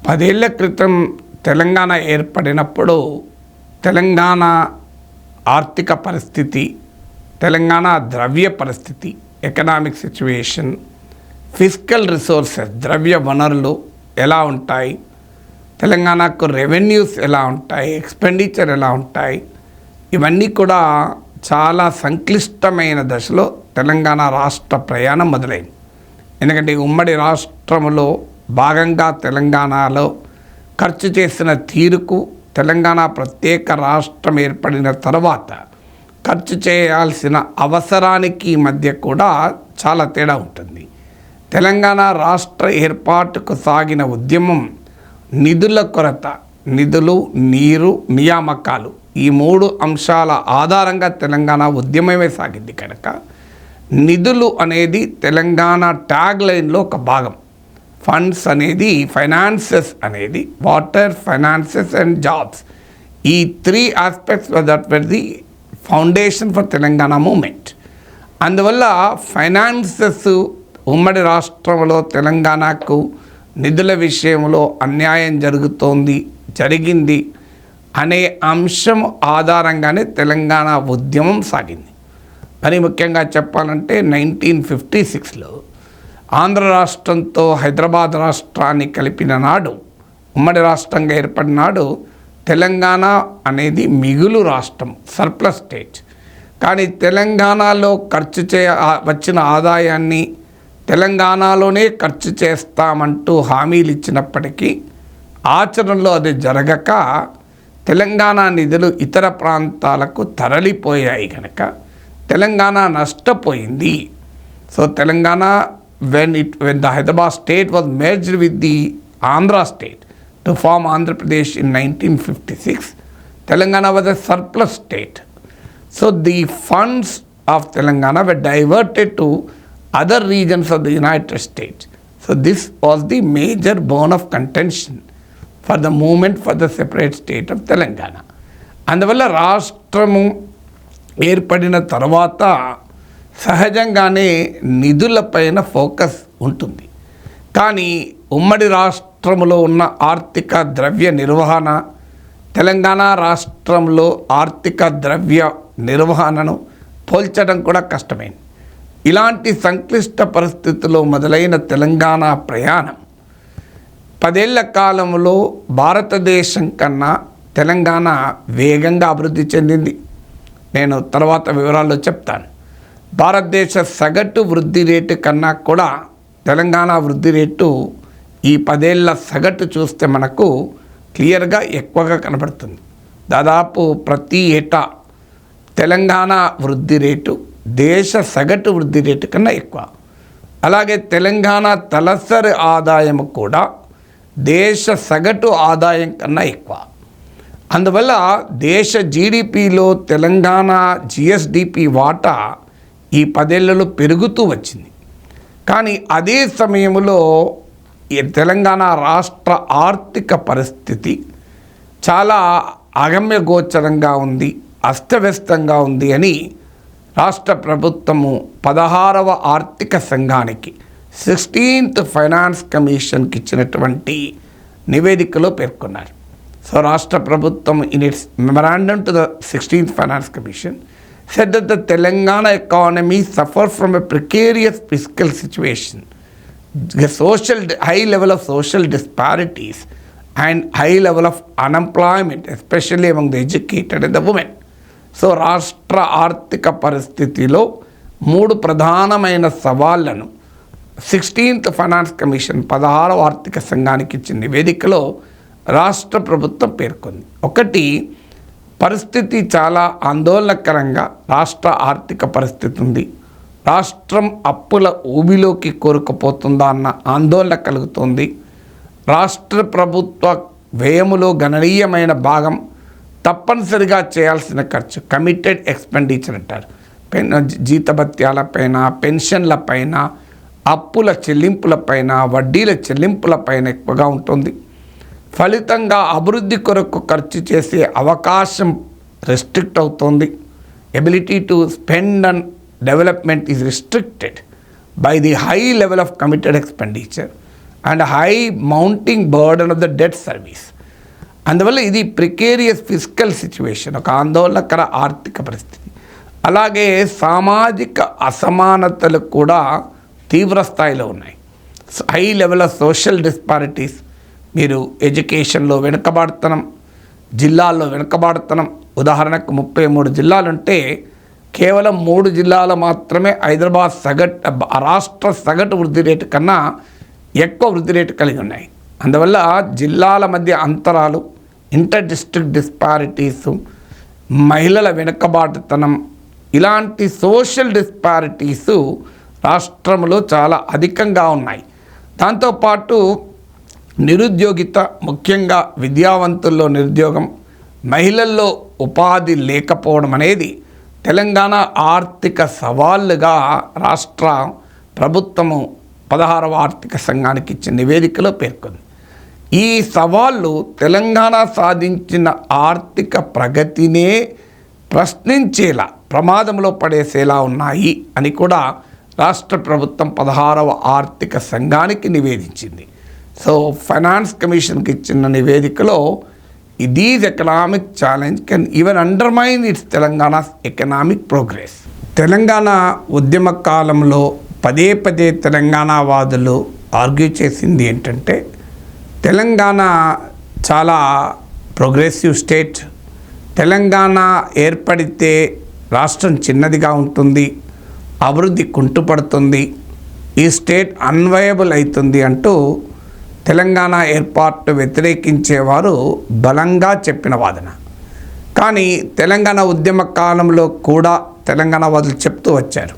10 ఏళ్ల క్రితం తెలంగాణ ఏర్పడినప్పుడు తెలంగాణ ఆర్థిక పరిస్థితి, తెలంగాణ ద్రవ్య పరిస్థితి, ఎకనామిక్ సిచ్యువేషన్, ఫిజికల్ రిసోర్సెస్ ద్రవ్య వనరులు ఎలా ఉంటాయి, తెలంగాణకు రెవెన్యూస్ ఎలా ఉంటాయి, ఎక్స్పెండిచర్ ఎలా ఉంటాయి, ఇవన్నీ కూడా చాలా సంక్లిష్టమైన దశలో తెలంగాణ రాష్ట్ర ప్రయాణం మొదలైంది. ఎందుకంటే ఉమ్మడి రాష్ట్రంలో భాగంగా తెలంగాణలో ఖర్చు చేసిన తీరుకు తెలంగాణ ప్రత్యేక రాష్ట్రం ఏర్పడిన తర్వాత ఖర్చు చేయాల్సిన అవసరానికి మధ్య కూడా చాలా తేడా ఉంటుంది. తెలంగాణ రాష్ట్ర ఏర్పాటుకు సాగిన ఉద్యమం నిధుల కొరత, నిధులు, నీరు, నియామకాలు ఈ 3 అంశాల ఆధారంగా తెలంగాణ ఉద్యమమే సాగింది కనుక నిధులు అనేది తెలంగాణ ట్యాగ్ లైన్లో ఒక భాగం. ఫండ్స్ అనేది, ఫైనాన్సెస్ అనేది, వాటర్, ఫైనాన్సెస్ అండ్ జాబ్స్, ఈ 3 aspects that were the foundation for Telangana movement. అందువల్ల ఫైనాన్సెస్ ఉమ్మడి రాష్ట్రంలో తెలంగాణకు నిధుల విషయంలో అన్యాయం జరిగింది అనే అంశం ఆధారంగానే తెలంగాణ ఉద్యమం సాగింది. మరి ముఖ్యంగా చెప్పాలంటే 1956లో ఆంధ్ర రాష్ట్రంతో హైదరాబాద్ రాష్ట్రాన్ని కలిపిన నాడు, ఉమ్మడి రాష్ట్రంగా ఏర్పడిన నాడు తెలంగాణ అనేది మిగులు రాష్ట్రం, సర్ప్లస్ స్టేట్. కానీ తెలంగాణలో వచ్చిన ఆదాయాన్ని తెలంగాణలోనే ఖర్చు చేస్తామంటూ హామీలు ఇచ్చినప్పటికీ ఆచరణలో అది జరగక తెలంగాణ నిధులు ఇతర ప్రాంతాలకు తరలిపోయాయి కనుక తెలంగాణ నష్టపోయింది. So Telangana when the Hyderabad state was merged with the Andhra state to form Andhra Pradesh in 1956, Telangana was a surplus state. So the funds of Telangana were diverted to other regions of the United States. So this was the major bone of contention for the movement for the separate state of Telangana. అందువల్ల రాష్ట్రము ఏర్పడిన తర్వాత సహజంగానే నిధులపైన focus ఉంటుంది. కానీ ఉమ్మడి రాష్ట్రంలో ఉన్న ఆర్థిక ద్రవ్య నిర్వహణ, తెలంగాణ రాష్ట్రంలో ఆర్థిక ద్రవ్య నిర్వహణను పోల్చడం కూడా కష్టమైంది. ఇలాంటి సంక్లిష్ట పరిస్థితుల్లో మొదలైన తెలంగాణ ప్రయాణం 10 ఏళ్ల కాలంలో భారతదేశం కన్నా తెలంగాణ వేగంగా అభివృద్ధి చెందింది. నేను తర్వాత వివరాల్లో చెప్తాను. భారతదేశ సగటు వృద్ధి రేటు కన్నా కూడా తెలంగాణ వృద్ధి రేటు ఈ 10 ఏళ్ల సగటు చూస్తే మనకు క్లియర్గా ఎక్కువగా కనబడుతుంది. దాదాపు ప్రతి ఏటా తెలంగాణ వృద్ధి రేటు దేశ సగటు వృద్ధి రేటు కన్నా ఎక్కువ. అలాగే తెలంగాణ తలసరి ఆదాయం కూడా దేశ సగటు ఆదాయం కన్నా ఎక్కువ. అందువల్ల దేశ జీడిపిలో తెలంగాణ జిఎస్డిపి వాటా ఈ 10 ఏళ్లలో పెరుగుతూ వచ్చింది. కానీ అదే సమయంలో ఈ తెలంగాణ రాష్ట్ర ఆర్థిక పరిస్థితి చాలా అగమ్యగోచరంగా ఉంది, అస్తవ్యస్తంగా ఉంది అని రాష్ట్ర ప్రభుత్వము 16వ ఆర్థిక సంఘానికి 16th ఫైనాన్స్ కమిషన్కి ఇచ్చినటువంటి నివేదికలో పేర్కొన్నారు. సో రాష్ట్ర ప్రభుత్వం in it's memorandum to the 16th finance commission said that the Telangana economy suffered from a precarious fiscal situation, high level of social disparities and high level of unemployment, especially among the educated and the women. So రాష్ట్ర ఆర్థిక పరిస్థితిలో 3 ప్రధానమైన సవాళ్లను 16th finance commission 16వ ఆర్థిక సంఘానికి ఇచ్చిన నివేదికలో రాష్ట్ర ప్రభుత్వం పేర్కొంది. ఒకటి, పరిస్థితి చాలా ఆందోళనకరంగా రాష్ట్ర ఆర్థిక పరిస్థితి ఉంది. రాష్ట్రం అప్పుల ఊబిలోకి కోరుకుపోతుందా అన్న ఆందోళన కలుగుతుంది. రాష్ట్ర ప్రభుత్వ వ్యయములో గణనీయమైన భాగం తప్పనిసరిగా చేయాల్సిన ఖర్చు, కమిటెడ్ ఎక్స్పెండిచర్ అంటారు. జీతభత్యాలపైన, పెన్షన్లపైన, అప్పుల చెల్లింపులపైన, వడ్డీల చెల్లింపులపైన ఎక్కువగా ఉంటుంది. ఫలితంగా అభివృద్ధి కొరకు ఖర్చు చేసే అవకాశం రెస్ట్రిక్ట్ అవుతుంది. Ability to spend and development is restricted by the high level of committed expenditure. And high mounting burden of the debt service. అందువల్ల ఇది ప్రికేరియస్ ఫిజికల్ సిచ్యువేషన్, ఒక ఆందోళనకర ఆర్థిక పరిస్థితి. అలాగే సామాజిక అసమానతలు కూడా తీవ్ర స్థాయిలో ఉన్నాయి. High level of social disparities, మీరు ఎడ్యుకేషన్లో వెనుకబాటుతనం, జిల్లాల్లో వెనుకబాటుతనం. ఉదాహరణకు 33 జిల్లాలుంటే కేవలం 3 జిల్లాలు మాత్రమే హైదరాబాద్ రాష్ట్ర సగటు వృద్ధి రేటు కన్నా ఎక్కువ వృద్ధి రేటు కలిగి ఉన్నాయి. అందువల్ల జిల్లాల మధ్య అంతరాలు, ఇంటర్ డిస్ట్రిక్ట్ డిస్పారిటీసు, మహిళల వెనుకబాటుతనం, ఇలాంటి సోషల్ డిస్పారిటీసు రాష్ట్రంలో చాలా అధికంగా ఉన్నాయి. దాంతోపాటు నిరుద్యోగిత, ముఖ్యంగా విద్యావంతుల్లో నిరుద్యోగం, మహిళల్లో ఉపాధి లేకపోవడం అనేది తెలంగాణ ఆర్థిక సవాళ్ళుగా రాష్ట్ర ప్రభుత్వము 16వ ఆర్థిక సంఘానికి ఇచ్చిన నివేదికలో పేర్కొంది. ఈ సవాళ్ళు తెలంగాణ సాధించిన ఆర్థిక ప్రగతినే ప్రశ్నించేలా, ప్రమాదంలో పడేసేలా ఉన్నాయి అని కూడా రాష్ట్ర ప్రభుత్వం 16వ ఆర్థిక సంఘానికి నివేదించింది. సో ఫైనాన్స్ కమిషన్కి ఇచ్చిన నివేదికలో these economic challenge can even undermine it's Telangana's economic progress. Telangana ఉద్యమ కాలంలో పదే పదే తెలంగాణవాదులు ఆర్గ్యూ చేసింది ఏంటంటే, తెలంగాణ చాలా ప్రోగ్రెసివ్ స్టేట్, తెలంగాణ ఏర్పడితే రాష్ట్రం చిన్నదిగా ఉంటుంది, అభివృద్ధి కుంటుపడుతుంది, ఈ స్టేట్ అన్వయబుల్ అవుతుంది అంటూ తెలంగాణ ఏర్పాటు వ్యతిరేకించేవారు బలంగా చెప్పిన వాదన. కానీ తెలంగాణ ఉద్యమ కాలంలో కూడా తెలంగాణ వాదులు చెప్తూ వచ్చారు.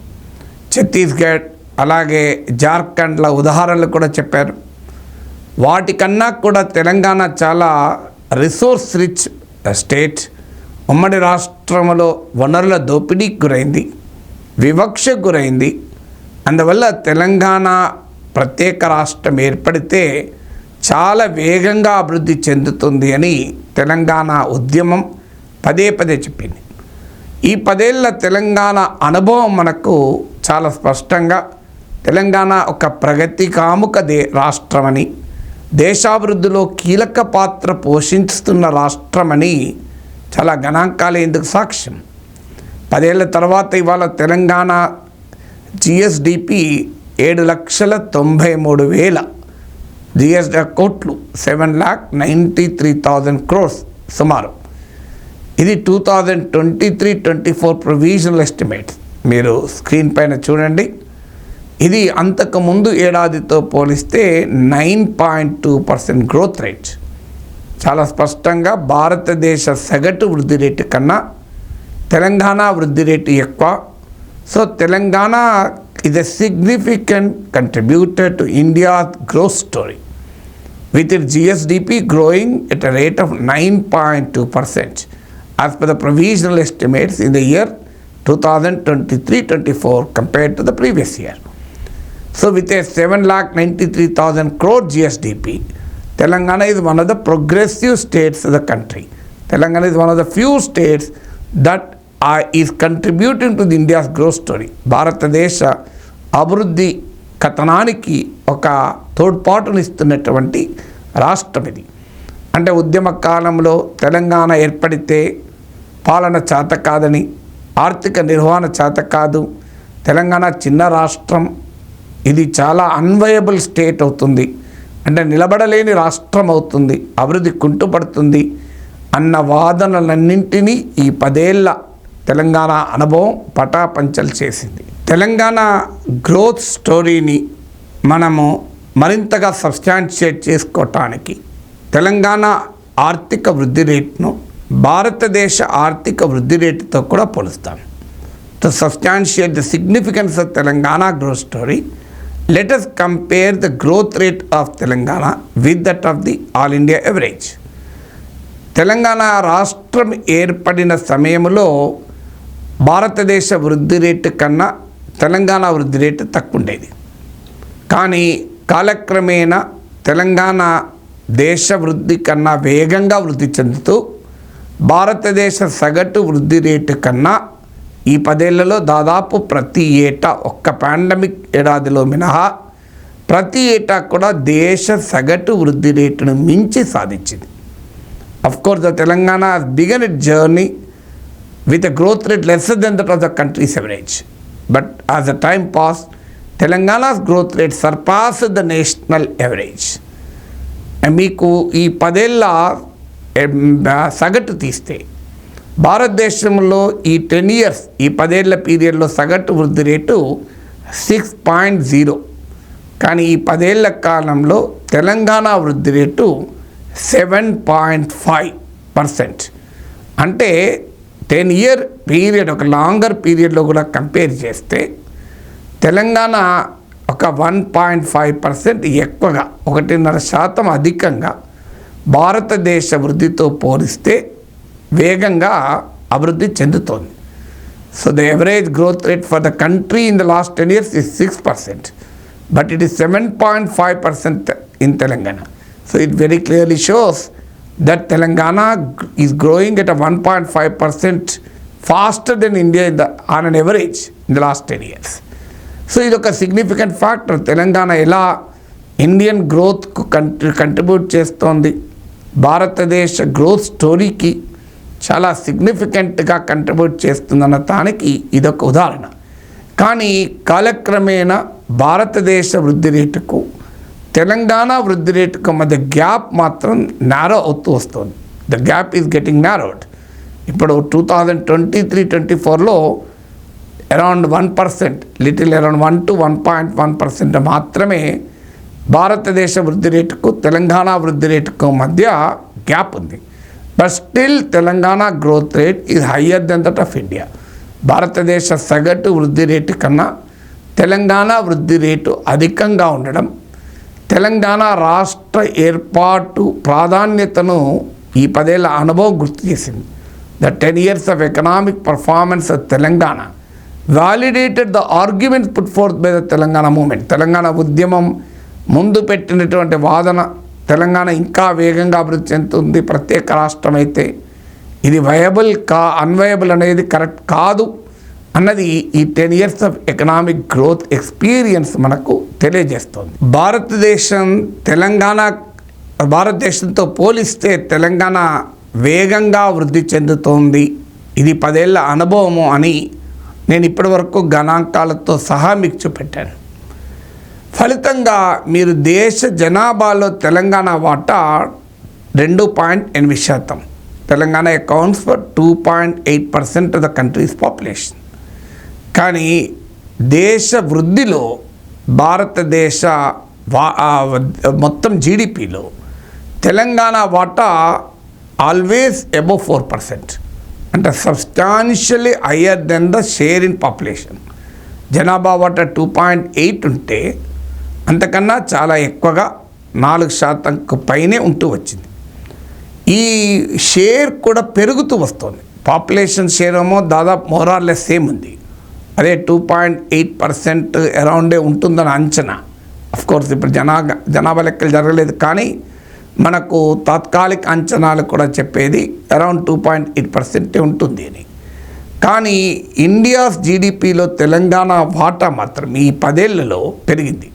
ఛత్తీస్గఢ్ అలాగే జార్ఖండ్ల ఉదాహరణలు కూడా చెప్పారు. వాటికన్నా కూడా తెలంగాణ చాలా రిసోర్స్ రిచ్ స్టేట్. ఉమ్మడి రాష్ట్రంలో వనరుల దోపిడీకి గురైంది, వివక్షకు గురైంది. అందువల్ల తెలంగాణ ప్రత్యేక రాష్ట్రం ఏర్పడితే చాలా వేగంగా అభివృద్ధి చెందుతుంది అని తెలంగాణ ఉద్యమం పదే పదే చెప్పింది. ఈ 10 ఏళ్ల తెలంగాణ అనుభవం మనకు చాలా స్పష్టంగా తెలంగాణ ఒక ప్రగతి కాముక రాష్ట్రమని, దేశాభివృద్ధిలో కీలక పాత్ర పోషిస్తున్న రాష్ట్రమని చాలా గణాంకాలే ఇందుకు సాక్ష్యం. 10 ఏళ్ల తర్వాత ఇవాళ తెలంగాణ జిఎస్డిపి 7,93,000 కోట్లు, 7,93,000 crores సుమారు. ఇది 2023-24 ప్రొవిజనల్ ఎస్టిమేట్స్. మీరు స్క్రీన్ పైన చూడండి. ఇది అంతకుముందు ఏడాదితో పోలిస్తే 9.2% గ్రోత్ రేట్. చాలా స్పష్టంగా భారతదేశ సగటు వృద్ధి రేటు కన్నా తెలంగాణ వృద్ధి రేటు ఎక్కువ. So Telangana is a significant contributor to India's growth story, with its GSDP growing at a rate of 9.2% as per the provisional estimates in the year 2023-24 compared to the previous year. So with a 7,93,000 crore GSDP, Telangana is one of the progressive states of the country. Telangana is one of the few states that is contributing to the India's growth story. భారతదేశ అభివృద్ధి కథనానికి ఒక తోడ్పాటునిస్తున్నటువంటి రాష్ట్రం ఇది. అంటే ఉద్యమ కాలంలో తెలంగాణ ఏర్పడితే పాలన చేత కాదని, ఆర్థిక నిర్వహణ చేత కాదు, తెలంగాణ చిన్న రాష్ట్రం, ఇది చాలా అన్వయబుల్ స్టేట్ అవుతుంది, అంటే నిలబడలేని రాష్ట్రం అవుతుంది, అభివృద్ధి కుంటుపడుతుంది అన్న వాదనలన్నింటినీ ఈ 10 ఏళ్ల తెలంగాణ అనుభవం పటాపంచలు చేసింది. తెలంగాణ గ్రోత్ స్టోరీని మనము మరింతగా సబ్స్టాన్షియేట్ చేసుకోవటానికి తెలంగాణ ఆర్థిక వృద్ధి రేటును భారతదేశ ఆర్థిక వృద్ధి రేటుతో కూడా పోలుస్తాం. To substantiate the significance of Telangana growth story, let us compare the growth rate of Telangana with that of the all India average. Telangana రాష్ట్రం ఏర్పడిన సమయంలో భారతదేశ వృద్ధి రేటు కన్నా తెలంగాణ వృద్ధి రేటు తక్కువ ఉండేది. కానీ కాలక్రమేణా తెలంగాణ దేశ వృద్ధి కన్నా వేగంగా వృద్ధి చెందుతూ భారతదేశ సగటు వృద్ధి రేటు కన్నా ఈ 10 ఏళ్లలో దాదాపు ప్రతి ఏటా ఒక్క పాండమిక్ ఏడాదిలో మినహా ప్రతి ఏటా కూడా దేశ సగటు వృద్ధి రేటును మించి సాధించింది. Course the Telangana began it journey with a growth rate lesser than that of the country's average. But as the time passed, Telangana's growth rate surpassed the national average. మీకు ఈ 10 ఏళ్ళ సగటు తీస్తే భారతదేశంలో ఈ 10 years ఈ 10 ఏళ్ళ పీరియడ్లో సగటు వృద్ధి రేటు 6.0, కానీ ఈ 10 ఏళ్ళ కాలంలో తెలంగాణ వృద్ధి రేటు 7.5%. అంటే 10-year పీరియడ్, ఒక లాంగర్ పీరియడ్లో కూడా కంపేర్ చేస్తే తెలంగాణ ఒక 1.5% ఎక్కువగా, 1.5% అధికంగా భారతదేశ వృద్ధితో పోలిస్తే వేగంగా అభివృద్ధి చెందుతోంది. So the average growth rate for the country in the last 10 years is 6%, but it is 7.5% in Telangana. So it very clearly shows that Telangana is growing at a 1.5% faster than India on an average in the last 10 years. So ఇది ఒక significant factor. Telangana ఎలా Indian గ్రోత్కు contribute చేస్తోంది, భారతదేశ growth స్టోరీకి చాలా సిగ్నిఫికెంట్గా contribute చేస్తుందన్న దానికి ఇదొక ఉదాహరణ. కానీ కాలక్రమేణా భారతదేశ వృద్ధి రేటుకు తెలంగాణ వృద్ధి రేటుకు మధ్య గ్యాప్ మాత్రం నారో అవుతూ వస్తుంది. The gap is getting నారోడ్. ఇప్పుడు 2023-24లో అరౌండ్ 1%, లిటిల్ అరౌండ్ 1 to 1.1% మాత్రమే భారతదేశ వృద్ధి రేటుకు తెలంగాణ వృద్ధి రేటుకు మధ్య గ్యాప్ ఉంది. But still Telangana growth rate is higher than that of India. భారతదేశ సగటు వృద్ధి రేటు కన్నా తెలంగాణ వృద్ధి రేటు అధికంగా ఉండడం తెలంగాణ రాష్ట్ర ఏర్పాటు ప్రాధాన్యతను ఈ 10 ఏళ్ళ అనుభవం గుర్తు చేసింది. The 10 years of economic performance of Telangana validated the arguments put forth by the Telangana movement. Telangana ఉద్యమం ముందు పెట్టినటువంటి వాదన, తెలంగాణ ఇంకా వేగంగా అభివృద్ధి చెందుతుంది, ప్రత్యేక రాష్ట్రం అయితే ఇది వయబుల్ అన్వయబుల్ అనేది కరెక్ట్ కాదు అన్నది ఈ 10 years of economic growth experience మనకు తెలియజేస్తుంది. భారతదేశంతో పోలిస్తే తెలంగాణ వేగంగా వృద్ధి చెందుతోంది, ఇది 10 ఏళ్ళ అనుభవము అని నేను ఇప్పటివరకు గణాంకాలతో సహా మీకు చూపెట్టాను. ఫలితంగా మీరు దేశ జనాభాలో తెలంగాణ వాటా 2.8%. Telangana accounts for 2.8% of the countries population. కానీ దేశ వృద్ధిలో భారతదేశ మొత్తం జీడిపిలో తెలంగాణ వాటా ఆల్వేస్ అబవ్ 4%, అంటే substantially higher than the share in population. జనాభా వాటా 2.8 ఉంటే అంతకన్నా చాలా ఎక్కువగా 4% పైనే ఉంటూ వచ్చింది. ఈ షేర్ కూడా పెరుగుతూ వస్తుంది. పాపులేషన్ షేర్ ఏమో దాదాపు మోరార్లెస్ సేమ్ ఉంది, అదే 2.8% అరౌండే ఉంటుందని అంచనా. కోర్స్ ఇప్పుడు జనాభా లెక్కలు జరగలేదు, కానీ మనకు తాత్కాలిక అంచనాలు కూడా చెప్పేది అరౌండ్ 2.8% ఉంటుంది అని. కానీ ఇండియాస్ జీడిపిలో తెలంగాణ వాటా మాత్రం ఈ 10 ఏళ్లలో పెరిగింది.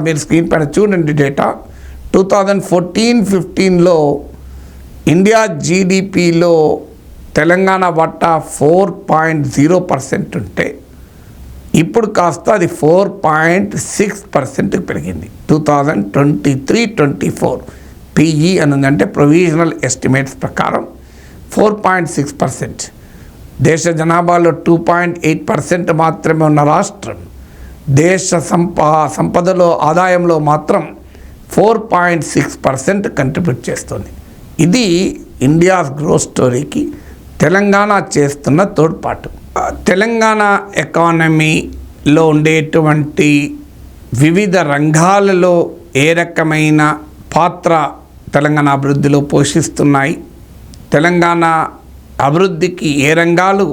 మీరు స్క్రీన్ పైన చూడండి డేటా. 2014-15లో ఇండియా జీడిపిలో తెలంగాణ వాటా 4.0% ఉంటే ఇప్పుడు కాస్త అది 4.6% పెరిగింది. 2023-24 పిఈ అనుందంటే ప్రొవిజనల్ ఎస్టిమేట్స్ ప్రకారం 4.6%. దేశ జనాభాలో 2.8% మాత్రమే ఉన్న రాష్ట్రం దేశ సంపదలో ఆదాయంలో మాత్రం 4.6% కంట్రిబ్యూట్ చేస్తుంది. ఇది ఇండియాస్ గ్రోత్ స్టోరీకి తెలంగాణ చేస్తున్న తోడ్పాటు. తెలంగాణ ఎకానమీలో ఉండేటువంటి వివిధ రంగాలలో ఏ రకమైన పాత్ర తెలంగాణ అభివృద్ధిలో పోషిస్తున్నాయి, తెలంగాణ అభివృద్ధికి ఏ రంగాలు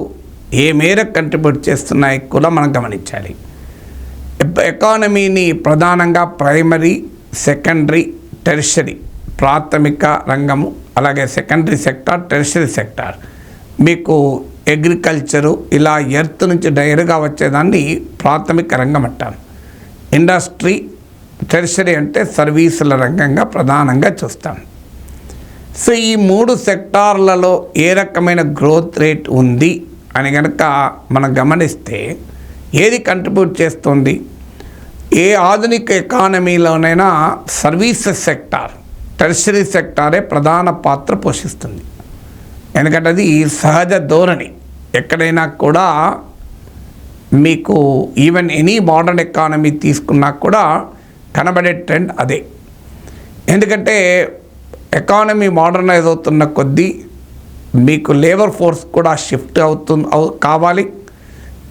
ఏ మేరకు కంట్రిబ్యూట్ చేస్తున్నాయి కూడా మనం గమనించాలి. ఎకానమీని ప్రధానంగా ప్రైమరీ, సెకండరీ, టెర్షరీ, ప్రాథమిక రంగము, అలాగే సెకండరీ సెక్టార్, టెర్షరీ సెక్టార్, మీకు అగ్రికల్చరు, ఇలా ఎర్త్ నుంచి డైరెక్ట్గా వచ్చేదాన్ని ప్రాథమిక రంగం అంటారు. ఇండస్ట్రీ, టెర్షరీ అంటే సర్వీసుల రంగంగా ప్రధానంగా చూస్తాం. సో ఈ 3 సెక్టార్లలో ఏ రకమైన గ్రోత్ రేట్ ఉంది అని కనుక మనం గమనిస్తే ఏది కంట్రిబ్యూట్ చేస్తుంది? ఏ ఆధునిక ఎకానమీలోనైనా సర్వీసెస్ సెక్టార్, టెర్షరీ సెక్టారే ప్రధాన పాత్ర పోషిస్తుంది. ఎందుకంటే అది సహజ ధోరణి. ఎక్కడైనా కూడా మీకు ఈవెన్ ఎనీ మోడర్న్ ఎకానమీ తీసుకున్నా కూడా కనబడే ట్రెండ్ అదే. ఎందుకంటే ఎకానమీ మోడర్నైజ్ అవుతున్న కొద్దీ మీకు లేబర్ ఫోర్స్ కూడా షిఫ్ట్ కావాలి.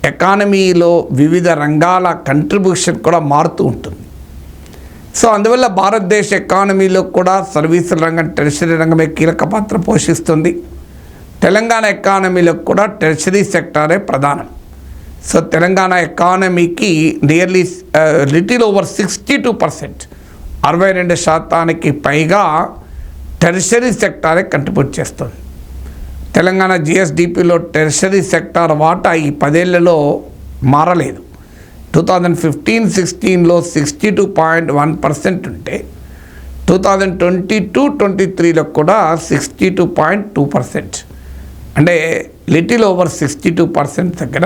ఎకానమీలో వివిధ రంగాల కంట్రిబ్యూషన్ కూడా మారుతూ ఉంటుంది. సో అందువల్ల భారతదేశ ఎకానమీలో కూడా సర్వీసుల రంగం, టెర్షరీ రంగమే కీలక పాత్ర పోషిస్తుంది. తెలంగాణ ఎకానమీలో కూడా టెర్షరీ సెక్టారే ప్రధానం. సో తెలంగాణ ఎకానమీకి నియర్లీ లిటిల్ ఓవర్ 62%, 62% పైగా టెర్షరీ సెక్టారే కంట్రిబ్యూట్ చేస్తుంది. తెలంగాణ జిఎస్డిపిలో టెర్షరీ సెక్టార్ వాటా ఈ 10 ఏళ్లలో మారలేదు. 2015-16లో 62.1% ఉంటే 2022-23లో కూడా 62.2%, అంటే లిటిల్ ఓవర్ 62% దగ్గర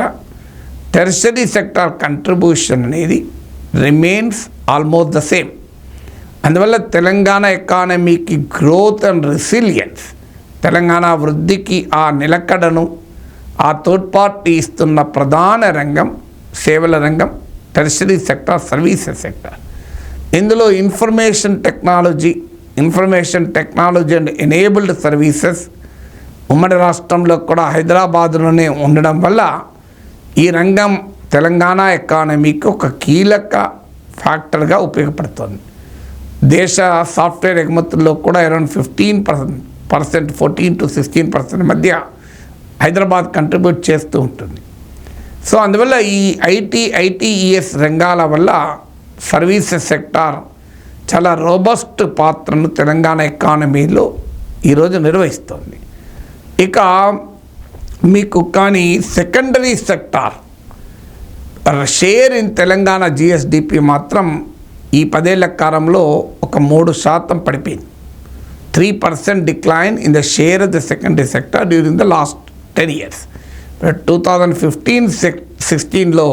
టెర్షరీ సెక్టార్ కంట్రిబ్యూషన్ అనేది రిమైన్స్ ఆల్మోస్ట్ ద సేమ్. అందువల్ల తెలంగాణ ఎకానమీకి గ్రోత్ అండ్ రెసిలియన్స్, తెలంగాణ వృద్ధికి ఆ నిలకడను ఆ తోడ్పాటు ఇస్తున్న ప్రధాన రంగం సేవల రంగం, టెర్షరీ సెక్టార్, సర్వీసెస్ సెక్టార్. ఇందులో information technology and enabled services ఉమ్మడి రాష్ట్రంలో కూడా హైదరాబాద్లోనే ఉండడం వల్ల ఈ రంగం తెలంగాణ ఎకానమీకి ఒక కీలక ఫ్యాక్టర్గా ఉపయోగపడుతుంది. దేశ సాఫ్ట్వేర్ ఎగుమతుల్లో కూడా అరౌండ్ 15%, 14-16% మధ్య హైదరాబాద్ కంట్రిబ్యూట్ చేస్తూ ఉంటుంది. సో అందువల్ల ఈ ఐటీఈఎస్ రంగాల వల్ల సర్వీసెస్ సెక్టార్ చాలా రోబస్ట్ పాత్రను తెలంగాణ ఎకానమీలో ఈరోజు నిర్వహిస్తుంది. ఇక మీకు కానీ secondary sector share in Telangana GSDP మాత్రం ఈ 10 ఏళ్ల కాలంలో ఒక 3% పడిపోయింది. 3% decline in the share of the secondary sector during the last 10 years. 2015-16లో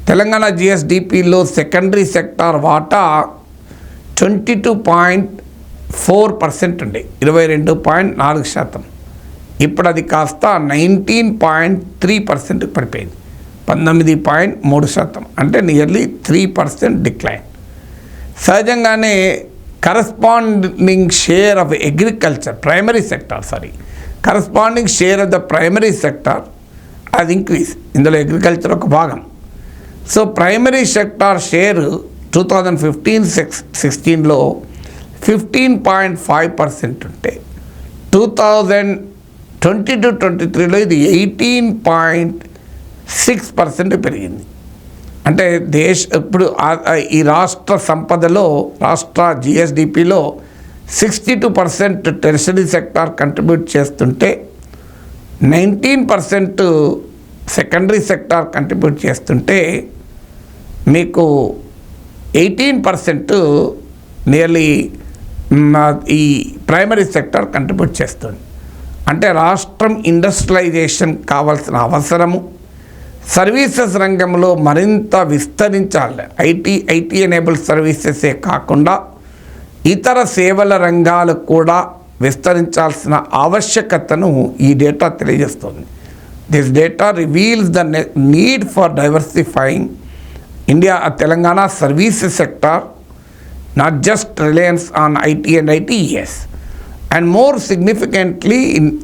తెలంగాణ జిఎస్డిపిలో సెకండరీ సెక్టార్ వాటా 22.4% ఉండే, 22.4%. ఇప్పుడు అది కాస్త 19.3% పడిపోయింది, 19.3%, అంటే నియర్లీ 3% డిక్లైన్. సహజంగానే corresponding share of agriculture corresponding share of the primary sector అది ఇంక్రీజ్. ఇందులో అగ్రికల్చర్ ఒక భాగం. సో ప్రైమరీ సెక్టార్ షేర్ 2015-16లో 15.5% ఉంటే 2022-23లో ఇది 18.6% పెరిగింది. అంటే ఇప్పుడు ఈ రాష్ట్ర సంపదలో, రాష్ట్ర జిఎస్డిపిలో 62% టెర్షరీ సెక్టార్ కంట్రిబ్యూట్ చేస్తుంటే 19% సెకండరీ సెక్టార్ కంట్రిబ్యూట్ చేస్తుంటే మీకు 18% నియర్లీ ఈ ప్రైమరీ సెక్టార్ కంట్రిబ్యూట్ చేస్తుంది. అంటే రాష్ట్రం ఇండస్ట్రియలైజేషన్ కావాల్సిన అవసరము, సర్వీసెస్ రంగంలో మరింత విస్తరించాలి. ఐటీ ఎనేబుల్డ్ సర్వీసెసే కాకుండా ఇతర సేవల రంగాలు కూడా విస్తరించాల్సిన ఆవశ్యకతను ఈ డేటా తెలియజేస్తుంది. This data reveals the need for diversifying Telangana services sector, not just Reliance on IT and ITES. And more significantly,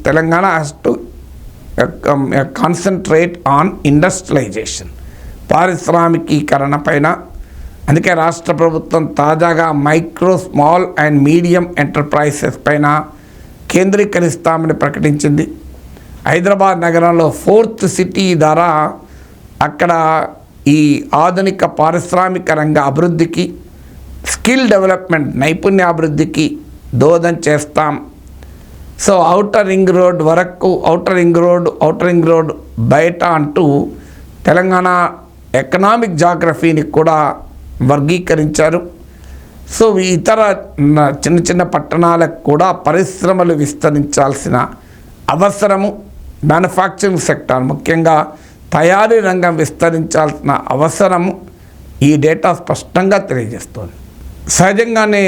Telangana has to concentrate on industrialization, పారిశ్రామికీకరణ పైన. అందుకే రాష్ట్ర ప్రభుత్వం తాజాగా micro, small and medium enterprises పైన కేంద్రీకరిస్తామని ప్రకటించింది. హైదరాబాద్ నగరంలో 4th city ద్వారా అక్కడ ఈ ఆధునిక పారిశ్రామిక రంగ అభివృద్ధికి, స్కిల్ డెవలప్మెంట్, నైపుణ్యాభివృద్ధికి దోహదం చేస్తాం. సో ఔటర్ రింగ్ రోడ్ వరకు, ఔటర్ రింగ్ రోడ్ బయట అంటూ తెలంగాణ ఎకనామిక్ జాగ్రఫీని కూడా వర్గీకరించారు. సో ఇతర చిన్న చిన్న పట్టణాలకు కూడా పరిశ్రమలు విస్తరించాల్సిన అవసరము, మ్యానుఫ్యాక్చరింగ్ సెక్టార్ ముఖ్యంగా తయారీ రంగం విస్తరించాల్సిన అవసరము ఈ డేటా స్పష్టంగా తెలియజేస్తుంది. సహజంగానే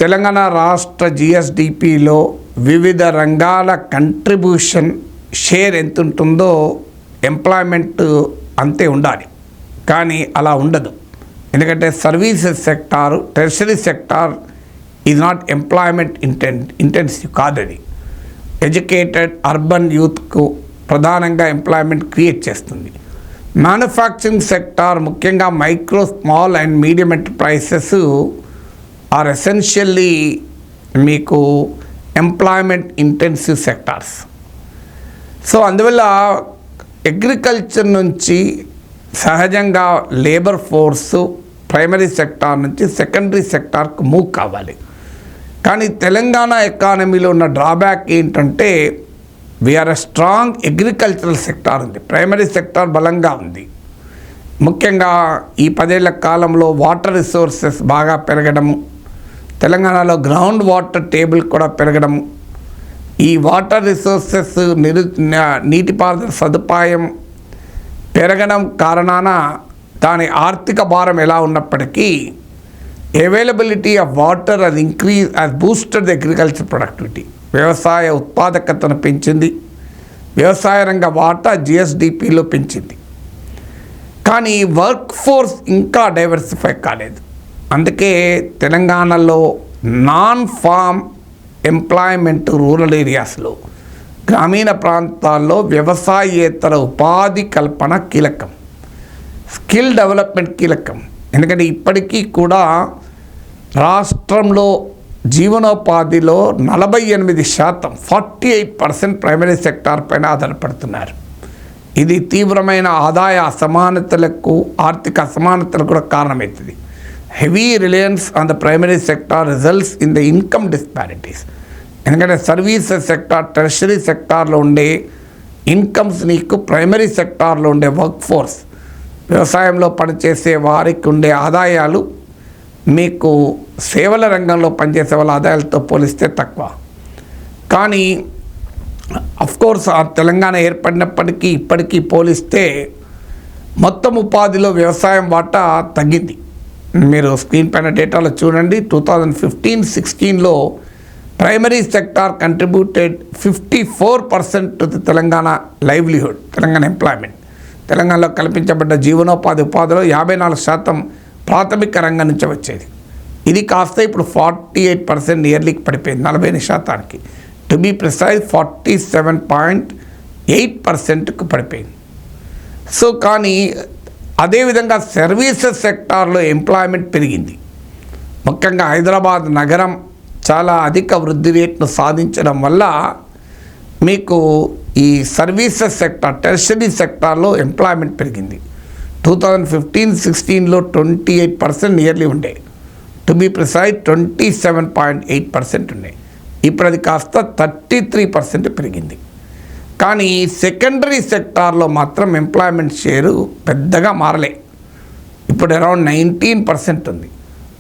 తెలంగాణ రాష్ట్ర జిఎస్డిపిలో వివిధ రంగాల కంట్రిబ్యూషన్ షేర్ ఎంత ఉంటుందో ఎంప్లాయ్మెంట్ అంతే ఉండాలి, కానీ అలా ఉండదు. ఎందుకంటే services sector, tertiary sector is not employment intensive కాదది. ఎడ్యుకేటెడ్ అర్బన్ యూత్కు ప్రధానంగా ఎంప్లాయ్మెంట్ క్రియేట్ చేస్తుంది. మ్యానుఫ్యాక్చరింగ్ సెక్టార్ ముఖ్యంగా micro, small and medium enterprises are essentially మీకు ఎంప్లాయ్మెంట్ ఇంటెన్సివ్ సెక్టార్స్. సో అందువల్ల అగ్రికల్చర్ నుంచి సహజంగా లేబర్ ఫోర్సు ప్రైమరీ సెక్టార్ నుంచి సెకండరీ సెక్టార్కు మూవ్ కావాలి. కానీ తెలంగాణ ఎకానమీలో ఉన్న డ్రాబ్యాక్ ఏంటంటే we are a strong agricultural sector ఉంది, ప్రైమరీ సెక్టార్ బలంగా ఉంది. ముఖ్యంగా ఈ 10 ఏళ్ల కాలంలో వాటర్ రిసోర్సెస్ బాగా పెరగడము, తెలంగాణలో గ్రౌండ్ వాటర్ టేబుల్ కూడా పెరగడము, ఈ వాటర్ రిసోర్సెస్ నీటిపారుదల సదుపాయం పెరగడం కారణాన దాని ఆర్థిక భారం ఎలా ఉన్నప్పటికీ అవైలబిలిటీ ఆఫ్ వాటర్ అది ఇంక్రీజ్ అది బూస్టెడ్ ది అగ్రికల్చర్ ప్రొడక్టివిటీ, వ్యవసాయ ఉత్పాదకతను పెంచింది, వ్యవసాయ రంగ వాటా జిఎస్డిపిలో పెంచింది. కానీ వర్క్ ఫోర్స్ ఇంకా డైవర్సిఫై కాలేదు. అందుకే తెలంగాణలో నాన్ ఫామ్ ఎంప్లాయ్మెంట్ రూరల్ ఏరియాస్లో, గ్రామీణ ప్రాంతాల్లో వ్యవసాయేతర ఉపాధి కల్పన కీలకం, స్కిల్ డెవలప్మెంట్ కీలకం. ఎందుకంటే ఇప్పటికీ కూడా రాష్ట్రంలో జీవనోపాధిలో 48%, 48% ప్రైమరీ సెక్టార్ పైన ఆధారపడుతున్నారు. ఇది తీవ్రమైన ఆదాయ అసమానతలకు, ఆర్థిక అసమానతలకు కూడా కారణమవుతుంది. Heavy Reliance on the primary sector results in the income disparities. ఎందుకంటే సర్వీసెస్ సెక్టార్, టెర్షరీ సెక్టార్లో ఉండే ఇన్కమ్స్ నీకు ప్రైమరీ సెక్టార్లో ఉండే వర్క్ ఫోర్స్, వ్యవసాయంలో పనిచేసే వారికి ఉండే ఆదాయాలు మీకు సేవల రంగంలో పనిచేసే వాళ్ళ ఆదాయాలతో పోలిస్తే తక్కువ. కానీ అఫ్కోర్స్ ఆ తెలంగాణ ఏర్పడినప్పటికీ ఇప్పటికీ పోలిస్తే మొత్తం ఉపాధిలో వ్యవసాయం వాటా తగ్గింది. మీరు స్క్రీన్ పైన డేటాలో చూడండి. 2015-16లో primary sector contributed 54% to the Telangana livelihood, Telangana employment. తెలంగాణలో కల్పించబడ్డ జీవనోపాధి ఉపాధిలో 54% ప్రాథమిక రంగం నుంచి వచ్చేది. ఇది కాస్త ఇప్పుడు 48% నియర్లీకి పడిపోయింది, 40%. టు బీ ప్రిసైజ్ 47.8%కు పడిపోయింది. సో కానీ అదేవిధంగా సర్వీసెస్ సెక్టార్లో ఎంప్లాయ్మెంట్ పెరిగింది. ముఖ్యంగా హైదరాబాద్ నగరం చాలా అధిక వృద్ధి రేట్ను సాధించడం వల్ల మీకు ఈ సర్వీసెస్ సెక్టార్, టెర్షరీ సెక్టార్లో ఎంప్లాయ్మెంట్ పెరిగింది. 2015-16లో 28% నియర్లీ ఉండే, టు బీ ప్రిసైజ్ 27.8% ఉండే. ఇప్పుడు అది కాస్త 33% పెరిగింది. కానీ సెకండరీ సెక్టార్లో మాత్రం ఎంప్లాయ్మెంట్ షేరు పెద్దగా మారలే. ఇప్పుడు అరౌండ్ 19% ఉంది.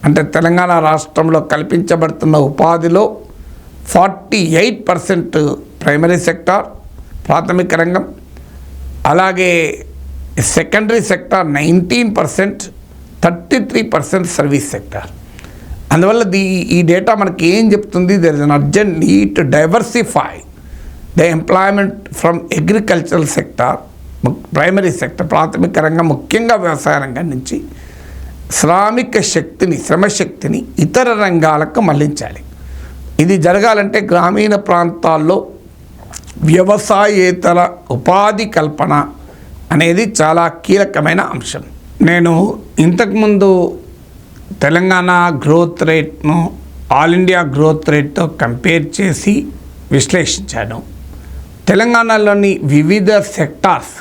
అంటే తెలంగాణ రాష్ట్రంలో కల్పించబడుతున్న ఉపాధిలో 48% ప్రైమరీ సెక్టార్, ప్రాథమిక రంగం, అలాగే సెకండరీ సెక్టార్ 19%, 33% సర్వీస్ సెక్టార్. అందువల్ల ఈ డేటా మనకి ఏం చెప్తుంది? There is an urgent need to diversify the employment from agricultural sector, primary sector, ప్రాథమిక రంగం, ముఖ్యంగా వ్యవసాయ రంగం నుంచి శ్రామిక శక్తిని, శ్రమశక్తిని ఇతర రంగాలకు మళ్లించాలి. ఇది జరగాలంటే గ్రామీణ ప్రాంతాల్లో వ్యవసాయేతర ఉపాధి కల్పన అనేది చాలా కీలకమైన అంశం. నేను ఇంతకుముందు తెలంగాణ గ్రోత్ రేట్ను ఆల్ ఇండియా గ్రోత్ రేట్తో కంపేర్ చేసి విశ్లేషించాను. తెలంగాణలోని వివిధ సెక్టార్స్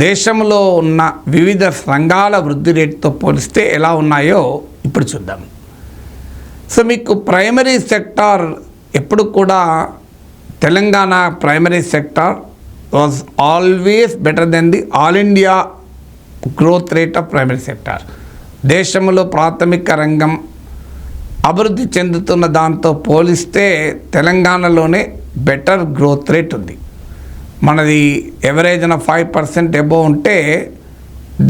దేశంలో ఉన్న వివిధ రంగాల వృద్ధి రేటుతో పోలిస్తే ఎలా ఉన్నాయో ఇప్పుడు చూద్దాం. సో మీకు ప్రైమరీ సెక్టార్ ఎప్పుడు కూడా Telangana primary sector was always better than the all India growth rate of primary sector. దేశంలో ప్రాథమిక రంగం అభివృద్ధి చెందుతున్న దాంతో పోలిస్తే తెలంగాణలోనే బెటర్ గ్రోత్ రేట్ ఉంది. మనది ఎవరేజ్ 5% అబోవ్ ఉంటే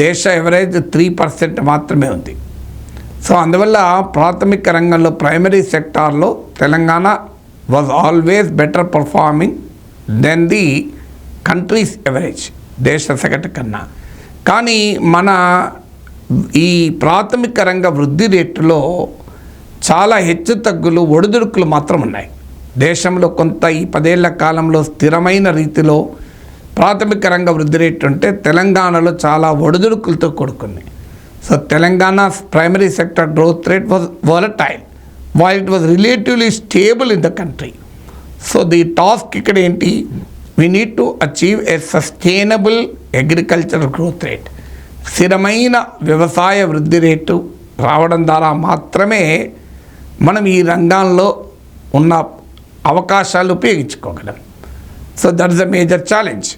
దేశ ఎవరేజ్ 3% మాత్రమే ఉంది. సో అందువల్ల ప్రాథమిక రంగంలో ప్రైమరీ సెక్టార్లో Telangana was always better performing than the country's average, దేశ సగటు కన్నా. కానీ మన ఈ ప్రాథమిక రంగ వృద్ధి రేటులో చాలా హెచ్చు తగ్గులు, ఒడిదుడుకులు మాత్రం ఉన్నాయి. దేశంలో కొంత ఈ 10 ఏళ్ల కాలంలో స్థిరమైన రీతిలో ప్రాథమిక రంగ వృద్ధి రేటు ఉంటే తెలంగాణలో చాలా ఒడిదుడుకులతో కూడుకుంది. So Telangana primary sector growth rate was volatile while it was relatively stable in the country. So the task ఇక్కడ ఏంటి, we need to achieve a sustainable agricultural growth rate. స్థిరమైన వ్యవసాయ వృద్ధి రేటు రావడం ద్వారా మాత్రమే మనం ఈ రంగంలో ఉన్న అవకాశాలు ఉపయోగించుకోగలం. So that is a major challenge.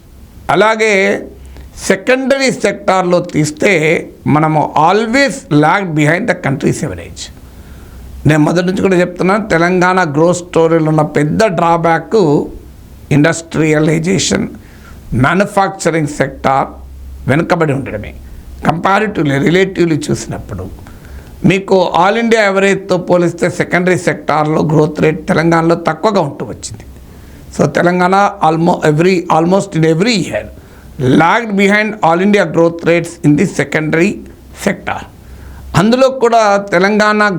అలాగే సెకండరీ సెక్టార్లో తీస్తే మనము always lag behind the country's average. నేను మొదటి నుంచి కూడా చెప్తున్నాను, తెలంగాణ గ్రోత్ స్టోరీలో ఉన్న పెద్ద డ్రాబ్యాక్ ఇండస్ట్రియలైజేషన్, మ్యానుఫ్యాక్చరింగ్ సెక్టార్ వెనుకబడి ఉండడమే. రిలేటివ్లీ చూసినప్పుడు మీకు ఆల్ ఇండియా ఎవరేజ్తో పోలిస్తే సెకండరీ సెక్టార్లో గ్రోత్ రేట్ తెలంగాణలో తక్కువగా ఉంటూ వచ్చింది. So Telangana almost in every year logged behind all India growth rates in the secondary sector. అందులో కూడా Telangana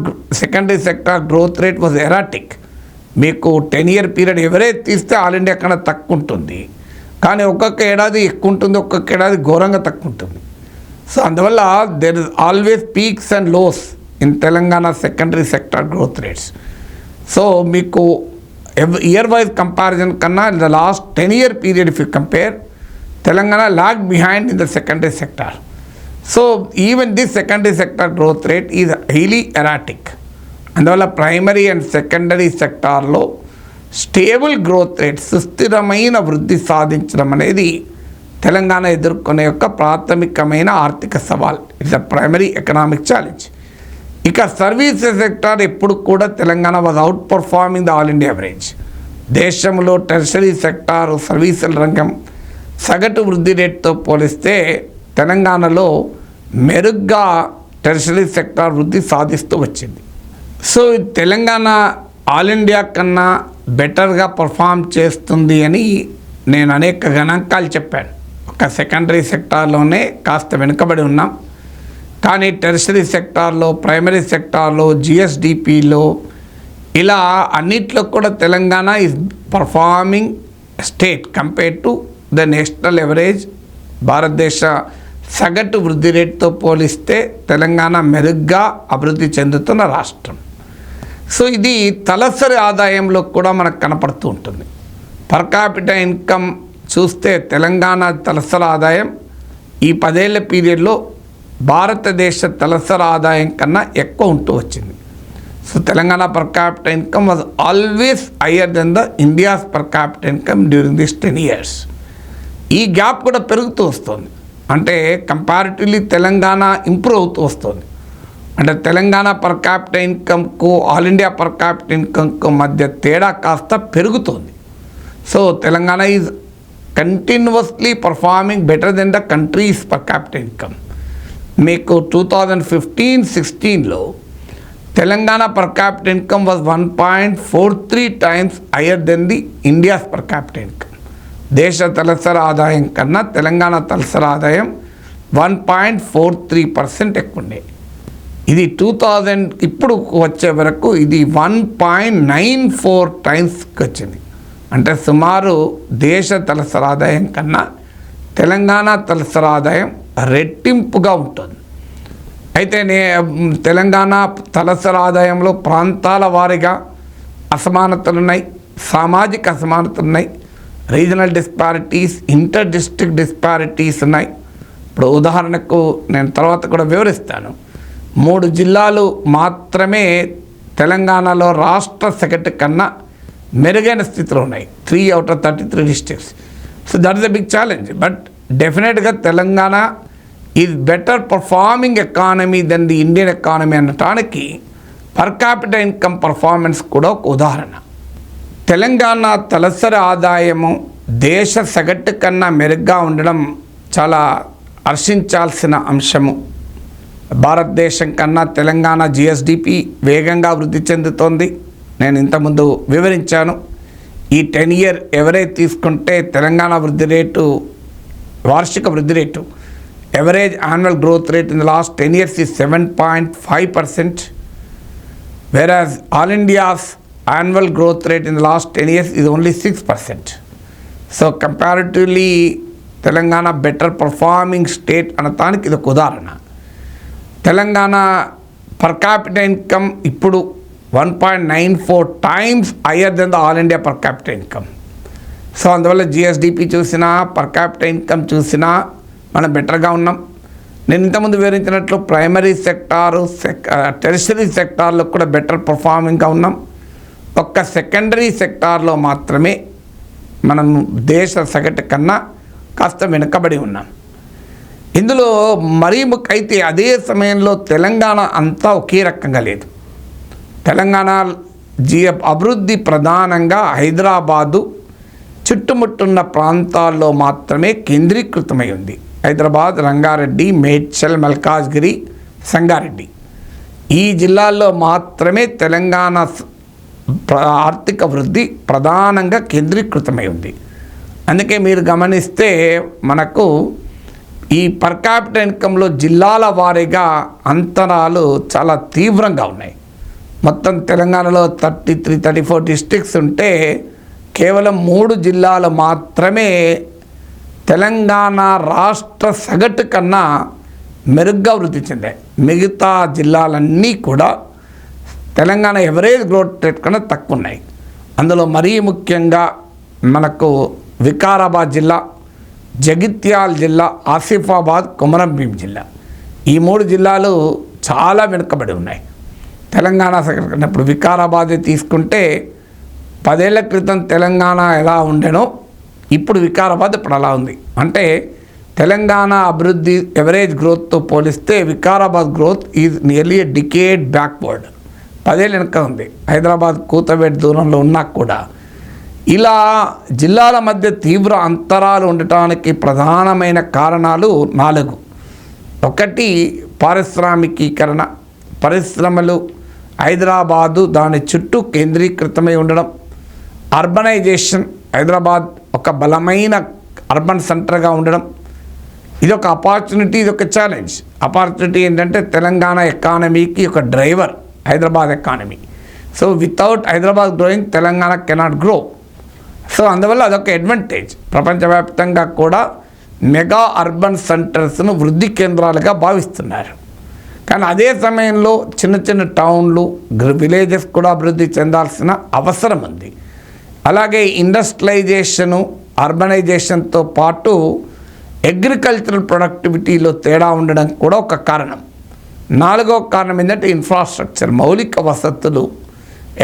secondary sector growth rate was erratic. మీకు 10-year పీరియడ్ ఎవరేజ్ తీస్తే ఆల్ ఇండియా కన్నా తక్కువ ఉంటుంది, కానీ ఒక్కొక్క ఏడాది ఎక్కువ ఉంటుంది, ఒక్కొక్క ఏడాది ఘోరంగా తక్కువ ఉంటుంది. సో అందువల్ల there is always peaks and lows in Telangana secondary sector growth rates. So మీకు ఇయర్ వైజ్ కంపారిజన్ కన్నా in the last 10-year period if you compare, Telangana lag behind in the secondary sector. So even this secondary sector growth rate is highly erratic. అందువల్ల primary and secondary సెక్టార్లో stable growth rate, సుస్థిరమైన వృద్ధి సాధించడం అనేది తెలంగాణ ఎదుర్కొనే యొక్క ప్రాథమికమైన ఆర్థిక సవాల్. It's a primary economic challenge. ఇక సర్వీసెస్ సెక్టార్ ఎప్పుడు కూడా Telangana was out performing the all India average. దేశంలో టెర్షరీ సెక్టార్ సర్వీసుల రంగం సగటు వృద్ధి రేటుతో పోలిస్తే తెలంగాణలో మెరుగ్గా టెర్షరీ సెక్టార్ వృద్ధి సాధిస్తూ వచ్చింది. సో తెలంగాణ ఆల్ ఇండియా కన్నా బెటర్గా పర్ఫామ్ చేస్తుంది అని నేను అనేక గణాంకాలు చెప్పాను. ఒక సెకండరీ సెక్టార్లోనే కాస్త వెనుకబడి ఉన్నాం, కానీ టెర్షరీ సెక్టార్లో, ప్రైమరీ సెక్టార్లో, జిఎస్డిపిలో ఇలా అన్నిట్లో కూడా Telangana is performing state compare to the national average. భారతదేశ సగటు వృద్ధి రేటుతో పోలిస్తే తెలంగాణ మెరుగ్గా అభివృద్ధి చెందుతున్న రాష్ట్రం. సో ఇది తలసరి ఆదాయంలో కూడా మనకు కనపడుతూ ఉంటుంది. పర్ క్యాపిటల్ ఇన్కమ్ చూస్తే తెలంగాణ తలసరి ఆదాయం ఈ 10 ఏళ్ల పీరియడ్లో భారతదేశ తలసరి ఆదాయం కన్నా ఎక్కువ ఉంటూ వచ్చింది. So Telangana per capital income was always higher than the India's per capital income during this 10 years. ఈ గ్యాప్ కూడా పెరుగుతూ వస్తుంది. అంటే కంపారిటివ్లీ తెలంగాణ ఇంప్రూవ్ అవుతూ వస్తుంది. అంటే తెలంగాణ పర్ క్యాపిటల్ ఇన్కమ్కు ఆల్ ఇండియా పర్ క్యాపిటల్ ఇన్కమ్కు మధ్య తేడా కాస్త పెరుగుతోంది. So Telangana is continuously performing better than the country's per capital income. మీకు 2015-16లో Telangana per capital income was 1.43 times higher than the India's per capital income. దేశ తలసరి ఆదాయం కన్నా తెలంగాణ తలసరి ఆదాయం 1.43% ఎక్కువ ఉండే. ఇది 2000 ఇప్పుడు వచ్చే వరకు ఇది 1.94 timesకి వచ్చింది. అంటే సుమారు దేశ తలసరి ఆదాయం కన్నా తెలంగాణ తలసరి ఆదాయం రెట్టింపుగా ఉంటుంది. అయితే తెలంగాణ తలసరి ఆదాయంలో ప్రాంతాల వారీగా అసమానతలు ఉన్నాయి, సామాజిక అసమానతలు ఉన్నాయి, regional disparities, inter district disparities ఉన్నాయి. ఇప్పుడు ఉదాహరణకు నేను తర్వాత కూడా వివరిస్తాను. 3 జిల్లాలు మాత్రమే తెలంగాణలో రాష్ట్ర సగటు కన్నా మెరుగైన స్థితిలో ఉన్నాయి. 3 out of 33 districts. So that is a big challenge. But డెఫినెట్గా Telangana is better performing economy than the Indian economy అనటానికి పర్ క్యాపిటల్ ఇన్కమ్ పర్ఫార్మెన్స్ కూడా ఒక ఉదాహరణ. తెలంగాణ తలసరి ఆదాయము దేశ సగటు కన్నా మెరుగ్గా ఉండడం చాలా హర్షించాల్సిన అంశము. భారతదేశం కన్నా తెలంగాణ జిఎస్డిపి వేగంగా వృద్ధి చెందుతోంది. నేను ఇంతకుముందు వివరించాను. ఈ 10 year ఎవరేజ్ తీసుకుంటే తెలంగాణ వృద్ధి రేటు, వార్షిక వృద్ధి rate, average annual growth rate in the last 10 years is 7.5%, whereas all India's annual growth rate in the last 10 years is only 6%. So comparatively Telangana better performing state అనటానికి ఇది ఒక ఉదాహరణ. తెలంగాణ పర్ క్యాపిటల్ ఇన్కమ్ ఇప్పుడు 1.94 times higher than the all India per capital income. So అందువల్ల GSDP చూసినా per capital income చూసినా మనం బెటర్గా ఉన్నాం. నేను ఇంతకుముందు వివరించినట్లు ప్రైమరీ సెక్టారు, టెరిషరీ సెక్టార్లో కూడా బెటర్ పర్ఫార్మింగ్గా ఉన్నాం. ఒక్క సెకండరీ సెక్టార్లో మాత్రమే మనం దేశ సగటు కన్నా కాస్త వెనుకబడి ఉన్నాం. ఇందులో మరీ అయితే అదే సమయంలో తెలంగాణ అంతా ఒకే రకంగా లేదు. తెలంగాణ అభివృద్ధి ప్రధానంగా హైదరాబాదు చుట్టుముట్టున్న ప్రాంతాల్లో మాత్రమే కేంద్రీకృతమై ఉంది. హైదరాబాద్, రంగారెడ్డి, మేడ్చల్, మల్కాజ్గిరి, సంగారెడ్డి ఈ జిల్లాల్లో మాత్రమే తెలంగాణ ఆర్థిక వృద్ధి ప్రధానంగా కేంద్రీకృతమై ఉంది. అందుకే మీరు గమనిస్తే మనకు ఈ పర్ క్యాపిటల్ ఇన్కంలో జిల్లాల వారీగా అంతరాలు చాలా తీవ్రంగా ఉన్నాయి. మొత్తం తెలంగాణలో 34 డిస్ట్రిక్ట్స్ ఉంటే కేవలం 3 జిల్లాలు మాత్రమే తెలంగాణ రాష్ట్ర సగటు కన్నా మెరుగ్గా వృద్ధి చెందాయి. మిగతా జిల్లాలన్నీ కూడా తెలంగాణ ఎవరేజ్ గ్రోత్ రేట్ కన్నా తక్కువ ఉన్నాయి. అందులో మరీ ముఖ్యంగా మనకు వికారాబాద్ జిల్లా, జగిత్యాల జిల్లా, ఆసిఫాబాద్, కొమరంభీం జిల్లా ఈ 3 జిల్లాలు చాలా వెనుకబడి ఉన్నాయి. తెలంగాణ ఇప్పుడు వికారాబాద్ తీసుకుంటే 10 ఏళ్ల క్రితం తెలంగాణ ఎలా ఉండేనో ఇప్పుడు వికారాబాద్ ఇప్పుడు అలా ఉంది. అంటే తెలంగాణ అభివృద్ధి ఎవరేజ్ గ్రోత్తో పోలిస్తే Vikarabad growth is nearly a decade backward. 10 ఏళ్ళ వెనుక ఉంది. హైదరాబాద్ కూతవేటు దూరంలో ఉన్నా కూడా ఇలా జిల్లాల మధ్య తీవ్ర అంతరాలు ఉండటానికి ప్రధానమైన కారణాలు 4. ఒకటి పారిశ్రామికీకరణ, పరిశ్రమలు హైదరాబాదు దాని చుట్టూ కేంద్రీకృతమై ఉండడం. అర్బనైజేషన్, హైదరాబాద్ ఒక బలమైన అర్బన్ సెంటర్గా ఉండడం. ఇది ఒక ఆపర్చునిటీ, ఇది ఒక ఛాలెంజ్. ఆపర్చునిటీ ఏంటంటే తెలంగాణ ఎకానమీకి ఒక driver Hyderabad economy. So without Hyderabad growing Telangana cannot grow. So అందువల్ల అదొక అడ్వాంటేజ్. ప్రపంచవ్యాప్తంగా కూడా మెగా అర్బన్ సెంటర్స్ను వృద్ధి కేంద్రాలుగా భావిస్తున్నారు. కానీ అదే సమయంలో చిన్న చిన్న టౌన్లు, విలేజెస్ కూడా అభివృద్ధి చెందాల్సిన అవసరం ఉంది. అలాగే ఇండస్ట్రియలైజేషను, అర్బనైజేషన్తో పాటు అగ్రికల్చరల్ ప్రొడక్టివిటీలో తేడా ఉండడం కూడా ఒక కారణం. 4వ కారణం ఏంటంటే ఇన్ఫ్రాస్ట్రక్చర్, మౌలిక వసతులు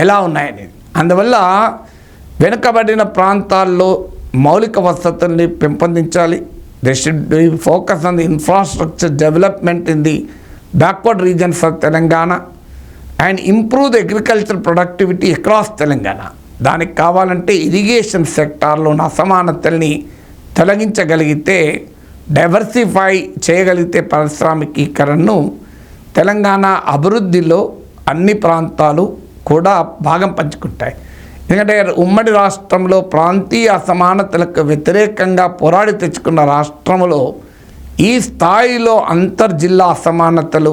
ఎలా ఉన్నాయనేది. అందువల్ల వెనుకబడిన ప్రాంతాల్లో మౌలిక వసతుల్ని పెంపొందించాలి. They should focus on the infrastructure development in the backward regions of Telangana and improve the agriculture productivity across Telangana. దానికి కావాలంటే ఇరిగేషన్ సెక్టార్లో ఉన్న అసమానతల్ని తొలగించగలిగితే, డైవర్సిఫై చేయగలిగితే పారిశ్రామికీకరణను తెలంగాణ అభివృద్ధిలో అన్ని ప్రాంతాలు కూడా భాగం పంచుకుంటాయి. ఎందుకంటే ఉమ్మడి రాష్ట్రంలో ప్రాంతీయ అసమానతలకు వ్యతిరేకంగా పోరాడి తెచ్చుకున్న రాష్ట్రంలో ఈ స్థాయిలో అంతర్జిల్లా అసమానతలు,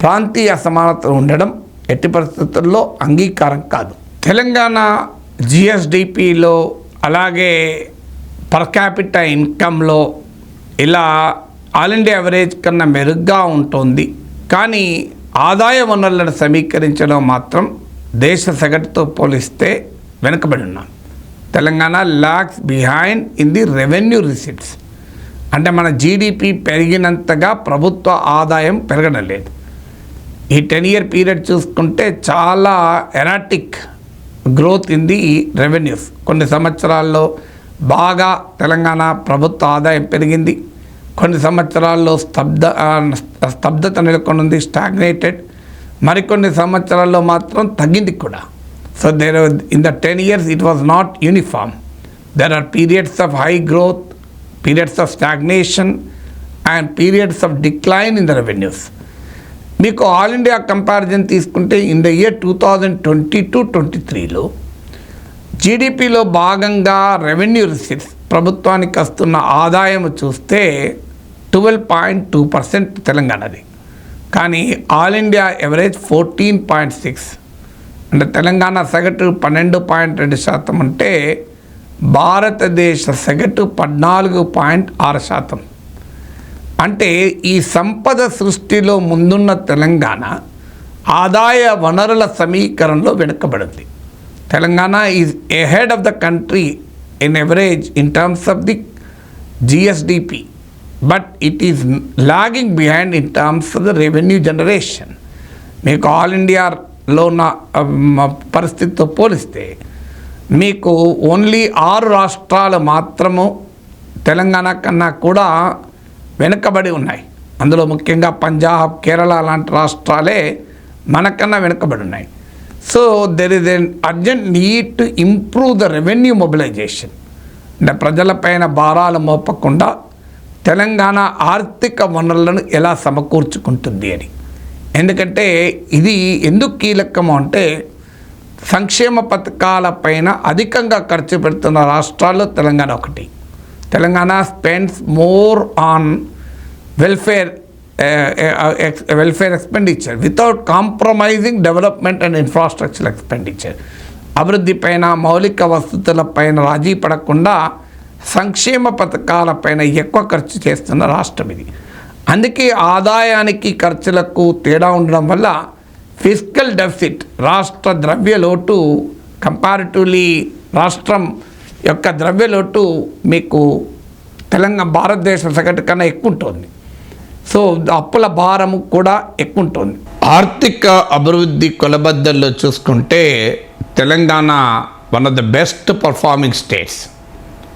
ప్రాంతీయ అసమానతలు ఉండడం ఎట్టి పరిస్థితుల్లో అంగీకారం కాదు. తెలంగాణ జిఎస్డిపిలో అలాగే పర్ క్యాపిటల్ ఇన్కంలో ఇలా ఆల్ ఇండియా యావరేజ్ కన్నా మెరుగ్గా ఉంటుంది. కానీ ఆదాయ వనరులను సమీకరించడం మాత్రం దేశ సగటుతో పోలిస్తే వెనుకబడి ఉన్నాం. Telangana lags behind in the revenue receipts. అంటే మన జీడిపి పెరిగినంతగా ప్రభుత్వ ఆదాయం పెరగడం లేదు. ఈ 10 year పీరియడ్ చూసుకుంటే చాలా erratic growth in the revenues. కొన్ని సంవత్సరాల్లో బాగా తెలంగాణ ప్రభుత్వ ఆదాయం పెరిగింది, కొన్ని సంవత్సరాల్లో స్తబ్దత నెలకొని ఉంది, స్టాగ్నేటెడ్. మరికొన్ని సంవత్సరాల్లో మాత్రం తగ్గింది కూడా. So there in the 10 years it was not uniform. There are periods of high growth, periods of stagnation and periods of decline in the revenues. మీకు ఆల్ ఇండియా కంపారిజన్ తీసుకుంటే ఇన్ ద ఇయర్ 2022-23లో జీడిపిలో భాగంగా revenue receipts, ప్రభుత్వానికి వస్తున్న ఆదాయం చూస్తే 12.2% తెలంగాణది. కానీ ఆల్ ఇండియా ఎవరేజ్ 14.6, అంటే తెలంగాణ సగటు 12.2% అంటే భారతదేశ సగటు 14.6%. అంటే ఈ సంపద సృష్టిలో ముందున్న తెలంగాణ ఆదాయ వనరుల సమీకరణలో వెనుకబడింది. Telangana is ahead of the country in average in terms of the GSDP, but it is lagging behind in terms of the revenue generation. మీకు ఆల్ ఇండియాలో ఉన్న పరిస్థితితో పోలిస్తే మీకు ఓన్లీ 6 రాష్ట్రాలు మాత్రము తెలంగాణ కన్నా కూడా వెనుకబడి ఉన్నాయి. అందులో ముఖ్యంగా పంజాబ్, కేరళ లాంటి రాష్ట్రాలే మనకన్నా వెనుకబడి ఉన్నాయి. So there is an urgent need to improve the revenue mobilisation. అంటే ప్రజలపైన భారాలు మోపకుండా తెలంగాణ ఆర్థిక వనరులను ఎలా సమకూర్చుకుంటుంది అని. ఎందుకంటే ఇది ఎందుకు కీలకము అంటే సంక్షేమ పథకాలపైన అధికంగా ఖర్చు పెడుతున్న రాష్ట్రాల్లో తెలంగాణ ఒకటి. Telangana spends more on welfare expenditure without compromising development and infrastructure expenditure. అభివృద్ధి పైన, మౌలిక వసతులపైన రాజీ పడకుండా సంక్షేమ పథకాలపైన ఎక్కువ ఖర్చు చేస్తున్న రాష్ట్రం ఇది. అందుకే ఆదాయానికి ఖర్చులకు తేడా ఉండడం వల్ల ఫిస్కల్ డెఫిసిట్, రాష్ట్ర ద్రవ్యలోటు కంపారిటివ్లీ రాష్ట్రం యొక్క ద్రవ్యలోటు మీకు భారతదేశ సగటు కన్నా ఎక్కువ ఉంటుంది. సో అప్పుల భారము కూడా ఎక్కువ ఉంటుంది. ఆర్థిక అభివృద్ధి కొలబద్దల్లో చూసుకుంటే Telangana one of the best performing states.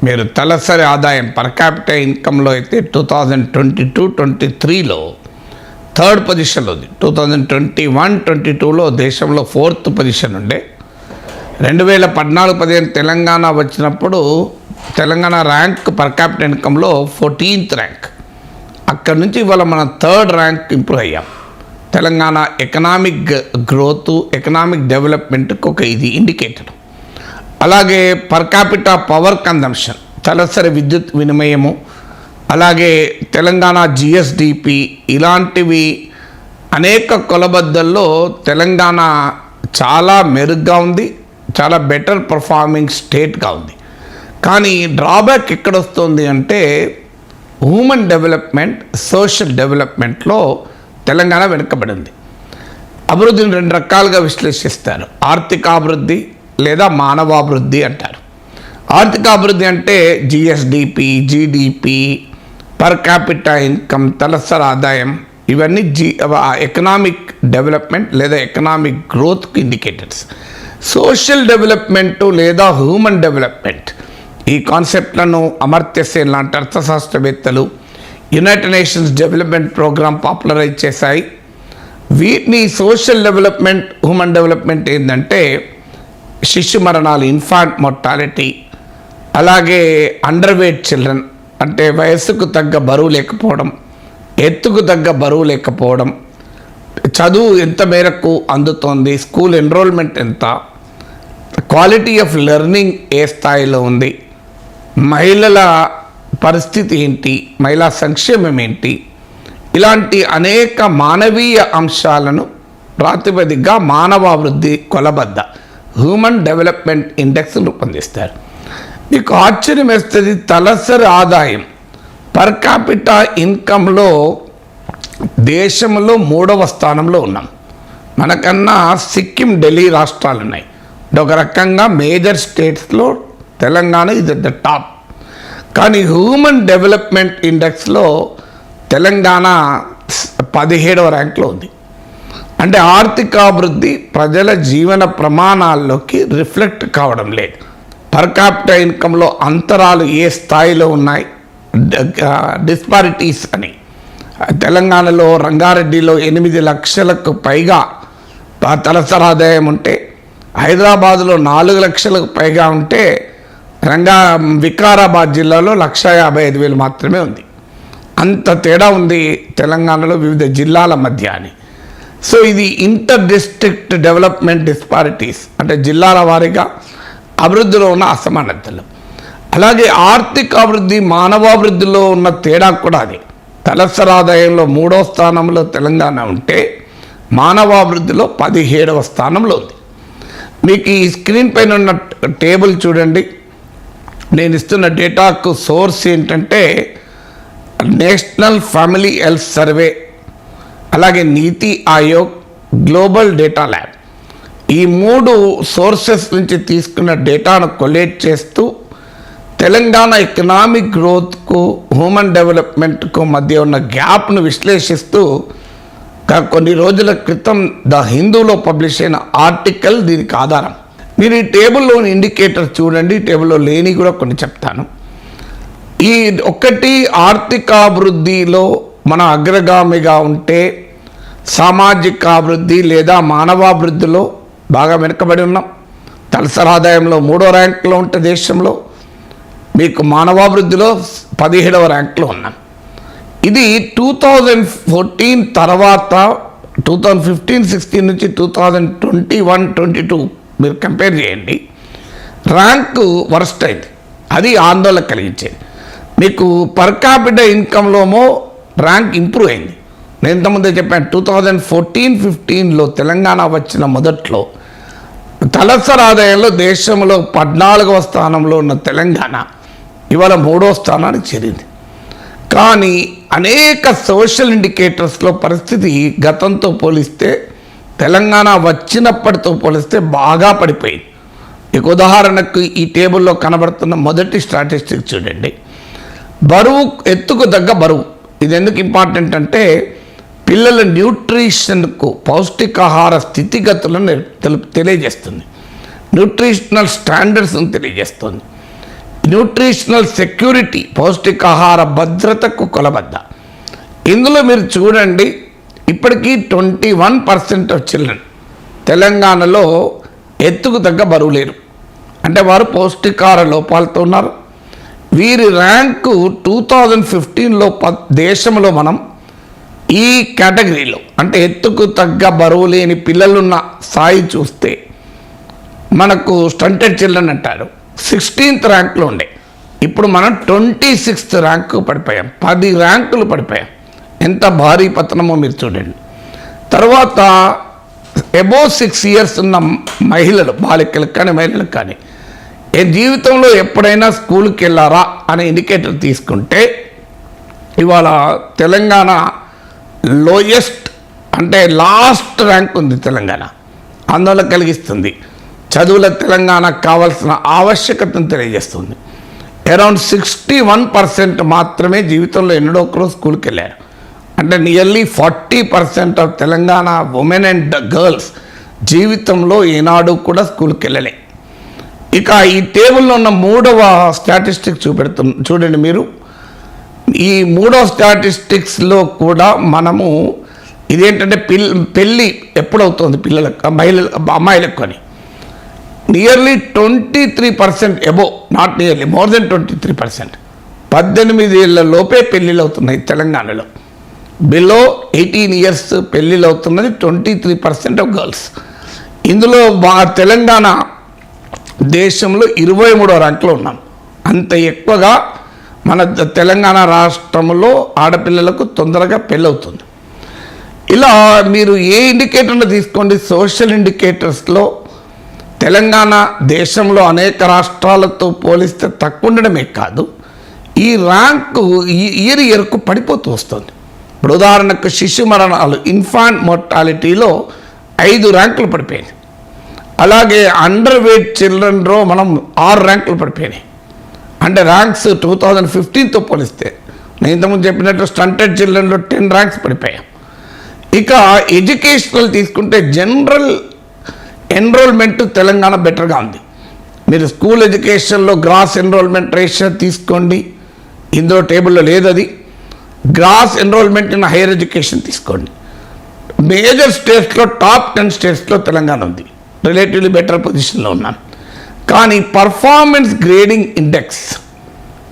మీరు తలసరి ఆదాయం పర్ క్యాపిటల్ ఇన్కంలో అయితే 2022-23లో 3rd పొజిషన్లో ఉంది. 2021-22లో దేశంలో 4th పొజిషన్ ఉండే. 2014-15 తెలంగాణ వచ్చినప్పుడు తెలంగాణ ర్యాంక్ పర్ క్యాపిటల్ ఇన్కంలో 14th ర్యాంక్. అక్కడి నుంచి ఇవాళ మనం 3rd ర్యాంక్ ఇంప్రూవ్ అయ్యాం. తెలంగాణ ఎకనామిక్ గ్రోత్, ఎకనామిక్ డెవలప్మెంట్కి ఒక ఇది ఇండికేటర్. అలాగే పర్ క్యాపిటల్ పవర్ కన్జంప్షన్, తలసరి విద్యుత్ వినిమయము, అలాగే తెలంగాణ జిఎస్డిపి, ఇలాంటివి అనేక కొలబద్దల్లో తెలంగాణ చాలా మెరుగ్గా ఉంది, చాలా బెటర్ పర్ఫార్మింగ్ స్టేట్గా ఉంది. కానీ డ్రాబ్యాక్ ఎక్కడొస్తుంది అంటే హ్యూమన్ డెవలప్మెంట్, సోషల్ డెవలప్మెంట్లో తెలంగాణ వెనుకబడింది. అభివృద్ధిని 2 రకాలుగా విశ్లేషిస్తారు. ఆర్థికాభివృద్ధి లేదా మానవాభివృద్ధి అంటారు. ఆర్థికాభివృద్ధి అంటే GSDP, GDP, per capital income, తలసరి ఆదాయం, ఇవన్నీ ఎకనామిక్ డెవలప్మెంట్ లేదా ఎకనామిక్ గ్రోత్కి ఇండికేటర్స్. సోషల్ డెవలప్మెంటు లేదా హ్యూమన్ డెవలప్మెంట్, ఈ కాన్సెప్ట్లను అమర్త్య సేన్ లాంటి అర్థశాస్త్రవేత్తలు United Nations Development Programme popularise చేశాయి. వీటిని సోషల్ డెవలప్మెంట్, హ్యూమన్ డెవలప్మెంట్ ఏంటంటే శిశు మరణాలు, ఇన్ఫాంట్ మోర్టాలిటీ, అలాగే అండర్ వెయిట్ చిల్డ్రన్ అంటే వయస్సుకు తగ్గ బరువు లేకపోవడం, ఎత్తుకు తగ్గ బరువు లేకపోవడం, చదువు ఎంత మేరకు అందుతోంది, స్కూల్ ఎన్రోల్మెంట్ ఎంత, క్వాలిటీ ఆఫ్ లెర్నింగ్ ఏ స్థాయిలో ఉంది, మహిళల పరిస్థితి ఏంటి, మహిళా సంక్షేమం ఏంటి, ఇలాంటి అనేక మానవీయ అంశాలను ప్రాతిపదికగా మానవాభివృద్ధి కొలబద్ద హ్యూమన్ డెవలప్మెంట్ ఇండెక్స్ రూపొందిస్తారు. మీకు ఆశ్చర్యం వేస్తుంది, తలసరి ఆదాయం పర్ క్యాపిటల్ ఇన్కంలో దేశంలో 3వ స్థానంలో ఉన్నాం. మనకన్నా సిక్కిం, ఢిల్లీ రాష్ట్రాలు ఉన్నాయి. ఒక రకంగా మేజర్ స్టేట్స్లో Telangana is at the top. కానీ హ్యూమన్ డెవలప్మెంట్ ఇండెక్స్లో తెలంగాణ 17వ ర్యాంక్లో ఉంది. అంటే ఆర్థికాభివృద్ధి ప్రజల జీవన ప్రమాణాల్లోకి రిఫ్లెక్ట్ కావడం లేదు. పర్ క్యాపిటల్ ఇన్కంలో అంతరాలు ఏ స్థాయిలో ఉన్నాయి, డిస్పారిటీస్ అని. తెలంగాణలో రంగారెడ్డిలో 8 లక్షలకు పైగా తలసరి ఆదాయం ఉంటే, హైదరాబాదులో 4 లక్షలకు పైగా ఉంటే వికారాబాద్ జిల్లాలో 1,55,000 మాత్రమే ఉంది. అంత తేడా ఉంది తెలంగాణలో వివిధ జిల్లాల మధ్య అని. సో ఇది ఇంటర్ డిస్ట్రిక్ట్ డెవలప్మెంట్ డిస్పారిటీస్, అంటే జిల్లాల వారీగా అభివృద్ధిలో ఉన్న అసమానతలు. అలాగే ఆర్థిక అభివృద్ధి, మానవాభివృద్ధిలో ఉన్న తేడా కూడా అది. తలసరి ఆదాయంలో 3వ స్థానంలో తెలంగాణ ఉంటే మానవాభివృద్ధిలో 17వ స్థానంలో ఉంది. మీకు ఈ స్క్రీన్ పైన ఉన్న టేబుల్ చూడండి. నేను ఇస్తున్న డేటాకు సోర్స్ ఏంటంటే నేషనల్ ఫ్యామిలీ హెల్త్ సర్వే, అలాగే నీతి ఆయోగ్, గ్లోబల్ డేటా ల్యాబ్. ఈ 3 సోర్సెస్ నుంచి తీసుకున్న డేటాను కొలేట్ చేస్తూ తెలంగాణ ఎకనామిక్ గ్రోత్కు, హ్యూమన్ డెవలప్మెంట్కు మధ్య ఉన్న గ్యాప్ను విశ్లేషిస్తూ కొన్ని రోజుల క్రితం ద హిందూలో పబ్లిష్ అయిన ఆర్టికల్ దీనికి ఆధారం. మీరు ఈ టేబుల్లోని ఇండికేటర్ చూడండి. టేబుల్లో లేని కూడా కొన్ని చెప్తాను. ఈ ఒకటి, ఆర్థికాభివృద్ధిలో మన అగ్రగామిగా ఉంటే సామాజిక అభివృద్ధి లేదా మానవాభివృద్ధిలో బాగా వెనుకబడి ఉన్నాం. తలసరి ఆదాయంలో 3వ ర్యాంకులో ఉంటే దేశంలో, మీకు మానవాభివృద్ధిలో 17వ ర్యాంకులో ఉన్నాం. ఇది 2014 తర్వాత 2015-16 నుంచి 2021-22 మీరు కంపేర్ చేయండి. ర్యాంకు వరస్ట్ అయింది. అది ఆందోళన కలిగించేది. మీకు పర్ క్యాపిటల్ ఇన్కంలోమో ర్యాంక్ ఇంప్రూవ్ అయింది. నేను ఇంతకుముందే చెప్పాను, 2014-15లో తెలంగాణ వచ్చిన మొదట్లో తలసరి ఆదాయంలో దేశంలో 14వ స్థానంలో ఉన్న తెలంగాణ ఇవాళ 3వ స్థానానికి చేరింది. కానీ అనేక సోషల్ ఇండికేటర్స్లో పరిస్థితి గతంతో పోలిస్తే, తెలంగాణ వచ్చినప్పటితో పోలిస్తే బాగా పడిపోయింది. ఇక ఉదాహరణకు ఈ టేబుల్లో కనబడుతున్న మొదటి స్టాటిస్టిక్స్ చూడండి. బరువు, ఎత్తుకు తగ్గ బరువు. ఇది ఎందుకు ఇంపార్టెంట్ అంటే పిల్లల న్యూట్రిషన్కు, పౌష్టికాహార స్థితిగతులను తెలియజేస్తుంది. న్యూట్రిషనల్ స్టాండర్డ్స్ను తెలియజేస్తుంది. న్యూట్రిషనల్ సెక్యూరిటీ, పౌష్టికాహార భద్రతకు కొలబద్ద. ఇందులో మీరు చూడండి, ఇప్పటికీ 21% ఆఫ్ చిల్డ్రన్ తెలంగాణలో ఎత్తుకు తగ్గ బరువు లేరు, అంటే వారు పౌష్టికాహార లోపాలతో ఉన్నారు. వీరి ర్యాంకు 2015లో దేశంలో మనం ఈ కేటగిరీలో, అంటే ఎత్తుకు తగ్గ బరువు లేని పిల్లలున్న స్థాయి చూస్తే మనకు స్టంటెడ్ చిల్డ్రన్ అంటారు, 16th ర్యాంక్లో ఉండే. ఇప్పుడు మనం 26th ర్యాంకు పడిపోయాం. 10 ర్యాంకులు పడిపోయాం. ఎంత భారీ పతనమో మీరు చూడండి. తర్వాత అబోవ్ 6 years ఉన్న మహిళలు, బాలికలకు కానీ మహిళలకు కానీ, జీవితంలో ఎప్పుడైనా స్కూల్కి వెళ్ళారా అనే ఇండికేటర్ తీసుకుంటే ఇవాళ తెలంగాణ లోయెస్ట్, అంటే లాస్ట్ ర్యాంక్ ఉంది తెలంగాణ. ఆందోళన కలిగిస్తుంది. చదువుల తెలంగాణకు కావాల్సిన ఆవశ్యకతను తెలియజేస్తుంది. అరౌండ్ 61% మాత్రమే జీవితంలో ఎన్నడో ఒకరోజు స్కూల్కి వెళ్ళారు. అంటే nearly 40% of Telangana women and girls జీవితంలో ఏనాడు కూడా స్కూల్కి వెళ్ళలే. ఇక ఈ టేబుల్లో ఉన్న 3వ స్టాటిస్టిక్ చూడండి మీరు. ఈ 3వ స్టాటిస్టిక్స్లో కూడా మనము ఇదేంటంటే పెళ్ళి ఎప్పుడవుతుంది పిల్లలకు, అమ్మాయిలకు అని nearly 23% above, not nearly, more than 23%. 18 ఏళ్ల లోపే పెళ్ళిళ్ళు అవుతున్నాయి తెలంగాణలో. బిలో 18 years పెళ్ళిళ్ళు అవుతున్నది 23% ఆఫ్ గర్ల్స్. ఇందులో తెలంగాణ దేశంలో 23వ ర్యాంకులో ఉన్నాం. అంత ఎక్కువగా మన తెలంగాణ రాష్ట్రంలో ఆడపిల్లలకు తొందరగా పెళ్ళవుతుంది. ఇలా మీరు ఏ ఇండికేటర్లు తీసుకోండి, సోషల్ ఇండికేటర్స్లో తెలంగాణ దేశంలో అనేక రాష్ట్రాలతో పోలిస్తే తక్కువ ఉండడమే కాదు, ఈ ర్యాంకు ఇయర్కు పడిపోతూ వస్తుంది. ఇప్పుడు ఉదాహరణకు శిశు మరణాలు, ఇన్ఫాంట్ మోర్టాలిటీలో 5 ర్యాంకులు పడిపోయింది. అలాగే అండర్ వెయిట్ చిల్డ్రన్లో మనం 6 ర్యాంకులు పడిపోయినాయి. అంటే ర్యాంక్స్ 2015తో పోలిస్తే, నేను ఇంతకుముందు చెప్పినట్టు స్టంటెడ్ చిల్డ్రన్లో 10 ర్యాంక్స్ పడిపోయాం. ఇక ఎడ్యుకేషనల్ తీసుకుంటే జనరల్ ఎన్రోల్మెంట్ తెలంగాణ బెటర్గా ఉంది. మీరు స్కూల్ ఎడ్యుకేషన్లో గ్రాస్ ఎన్రోల్మెంట్ రేషియో తీసుకోండి, ఇందులో టేబుల్లో లేదు అది. Gross enrolment in higher education తీసుకోండి. మేజర్ స్టేట్స్లో టాప్ 10 స్టేట్స్లో తెలంగాణ ఉంది, రిలేటివ్లీ బెటర్ పొజిషన్లో ఉన్నాం. కానీ పర్ఫార్మెన్స్ గ్రేడింగ్ ఇండెక్స్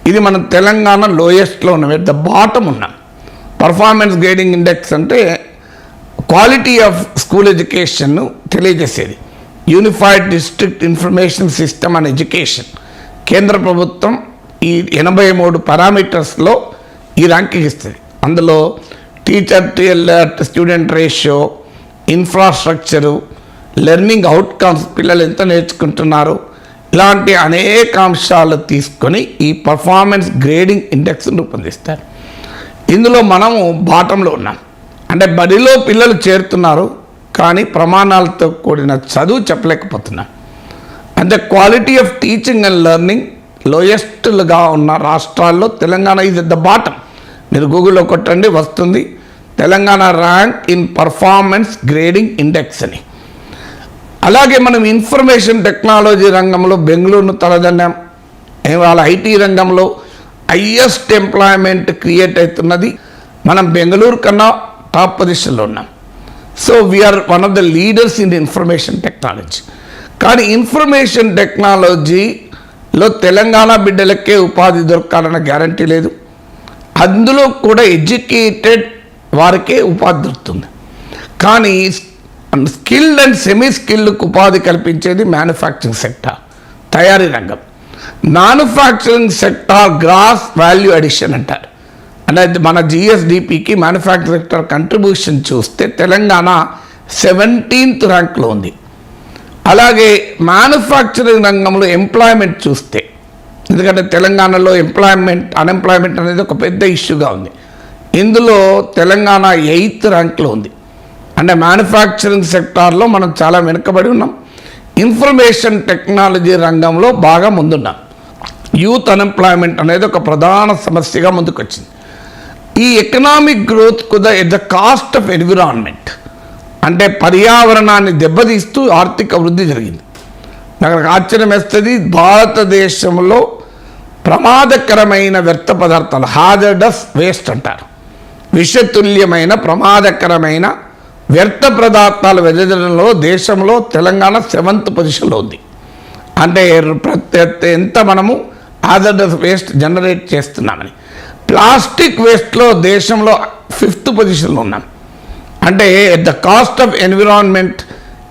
ఇది మనం తెలంగాణ లోయెస్ట్లో ఉన్నాం, ఎట్ ద బాటమ్ ఉన్నాం. పర్ఫార్మెన్స్ గ్రేడింగ్ ఇండెక్స్ అంటే క్వాలిటీ ఆఫ్ స్కూల్ ఎడ్యుకేషన్ను తెలియజేసేది. Unified district information system and education, కేంద్ర ప్రభుత్వం ఈ 83 పారామీటర్స్లో ఈ ర్యాంకింగ్ ఇస్తుంది. అందులో teacher to student ratio, infrastructure, learning outcomes, పిల్లలు ఎంత నేర్చుకుంటున్నారు, ఇలాంటి అనేక అంశాలు తీసుకొని ఈ పర్ఫార్మెన్స్ గ్రేడింగ్ ఇండెక్స్ రూపొందిస్తారు. ఇందులో మనము బాటంలో ఉన్నాం. అంటే బడిలో పిల్లలు చేరుతున్నారు కానీ ప్రమాణాలతో కూడిన చదువు చెప్పలేకపోతున్నాం. అంటే quality of teaching and learning లోయెస్ట్గా ఉన్న రాష్ట్రాల్లో Telangana is at the bottom. మీరు గూగుల్లో కొట్టండి, వస్తుంది Telangana rank in performance grading index అని. అలాగే మనం ఇన్ఫర్మేషన్ టెక్నాలజీ రంగంలో బెంగళూరును తలదన్నాం. ఇవాళ ఐటీ రంగంలో హైయెస్ట్ ఎంప్లాయ్మెంట్ క్రియేట్ అవుతున్నది. మనం బెంగళూరు కన్నా టాప్ పొజిషన్లో ఉన్నాం. So we are one of the leaders in information technology. కానీ ఇన్ఫర్మేషన్ టెక్నాలజీలో తెలంగాణ బిడ్డలకే ఉపాధి దొరకాలన్న గ్యారంటీ లేదు. అందులో కూడా ఎడ్యుకేటెడ్ వారికే ఉపాధి దొరుకుతుంది. కానీ స్కిల్డ్ అండ్ సెమీ స్కిల్డ్కు ఉపాధి కల్పించేది మ్యానుఫ్యాక్చరింగ్ సెక్టార్, తయారీ రంగం. Manufacturing sector gross value addition అంటారు. అంటే మన జిఎస్డిపికి మ్యానుఫ్యాక్చరింగ్ సెక్టార్ కంట్రిబ్యూషన్ చూస్తే తెలంగాణ 17th ర్యాంక్లో ఉంది. అలాగే మ్యానుఫ్యాక్చరింగ్ రంగంలో ఎంప్లాయ్మెంట్ చూస్తే, ఎందుకంటే తెలంగాణలో అన్ఎంప్లాయ్మెంట్ అనేది ఒక పెద్ద ఇష్యూగా ఉంది, ఇందులో తెలంగాణ 8th ర్యాంక్లో ఉంది. అంటే మ్యానుఫ్యాక్చరింగ్ సెక్టార్లో మనం చాలా వెనుకబడి ఉన్నాం. ఇన్ఫర్మేషన్ టెక్నాలజీ రంగంలో బాగా ముందున్నాం. యూత్ అన్ఎంప్లాయ్మెంట్ అనేది ఒక ప్రధాన సమస్యగా ముందుకొచ్చింది. ఈ ఎకనామిక్ గ్రోత్ కూడా at the cost of environment, అంటే పర్యావరణాన్ని దెబ్బతీస్తూ ఆర్థిక వృద్ధి జరిగింది. నాకు ఆశ్చర్యం వేస్తుంది, భారతదేశంలో ప్రమాదకరమైన వ్యర్థ పదార్థాలు, హాజర్డస్ వేస్ట్ అంటారు, విషతుల్యమైన ప్రమాదకరమైన వ్యర్థ పదార్థాలు వెదజడంలో దేశంలో తెలంగాణ 7th పొజిషన్లో ఉంది. అంటే ఎంత మనము హాజర్డస్ వేస్ట్ జనరేట్ చేస్తున్నామని. ప్లాస్టిక్ వేస్ట్లో దేశంలో 5th పొజిషన్లో ఉన్నాం. అంటే at the cost of environment,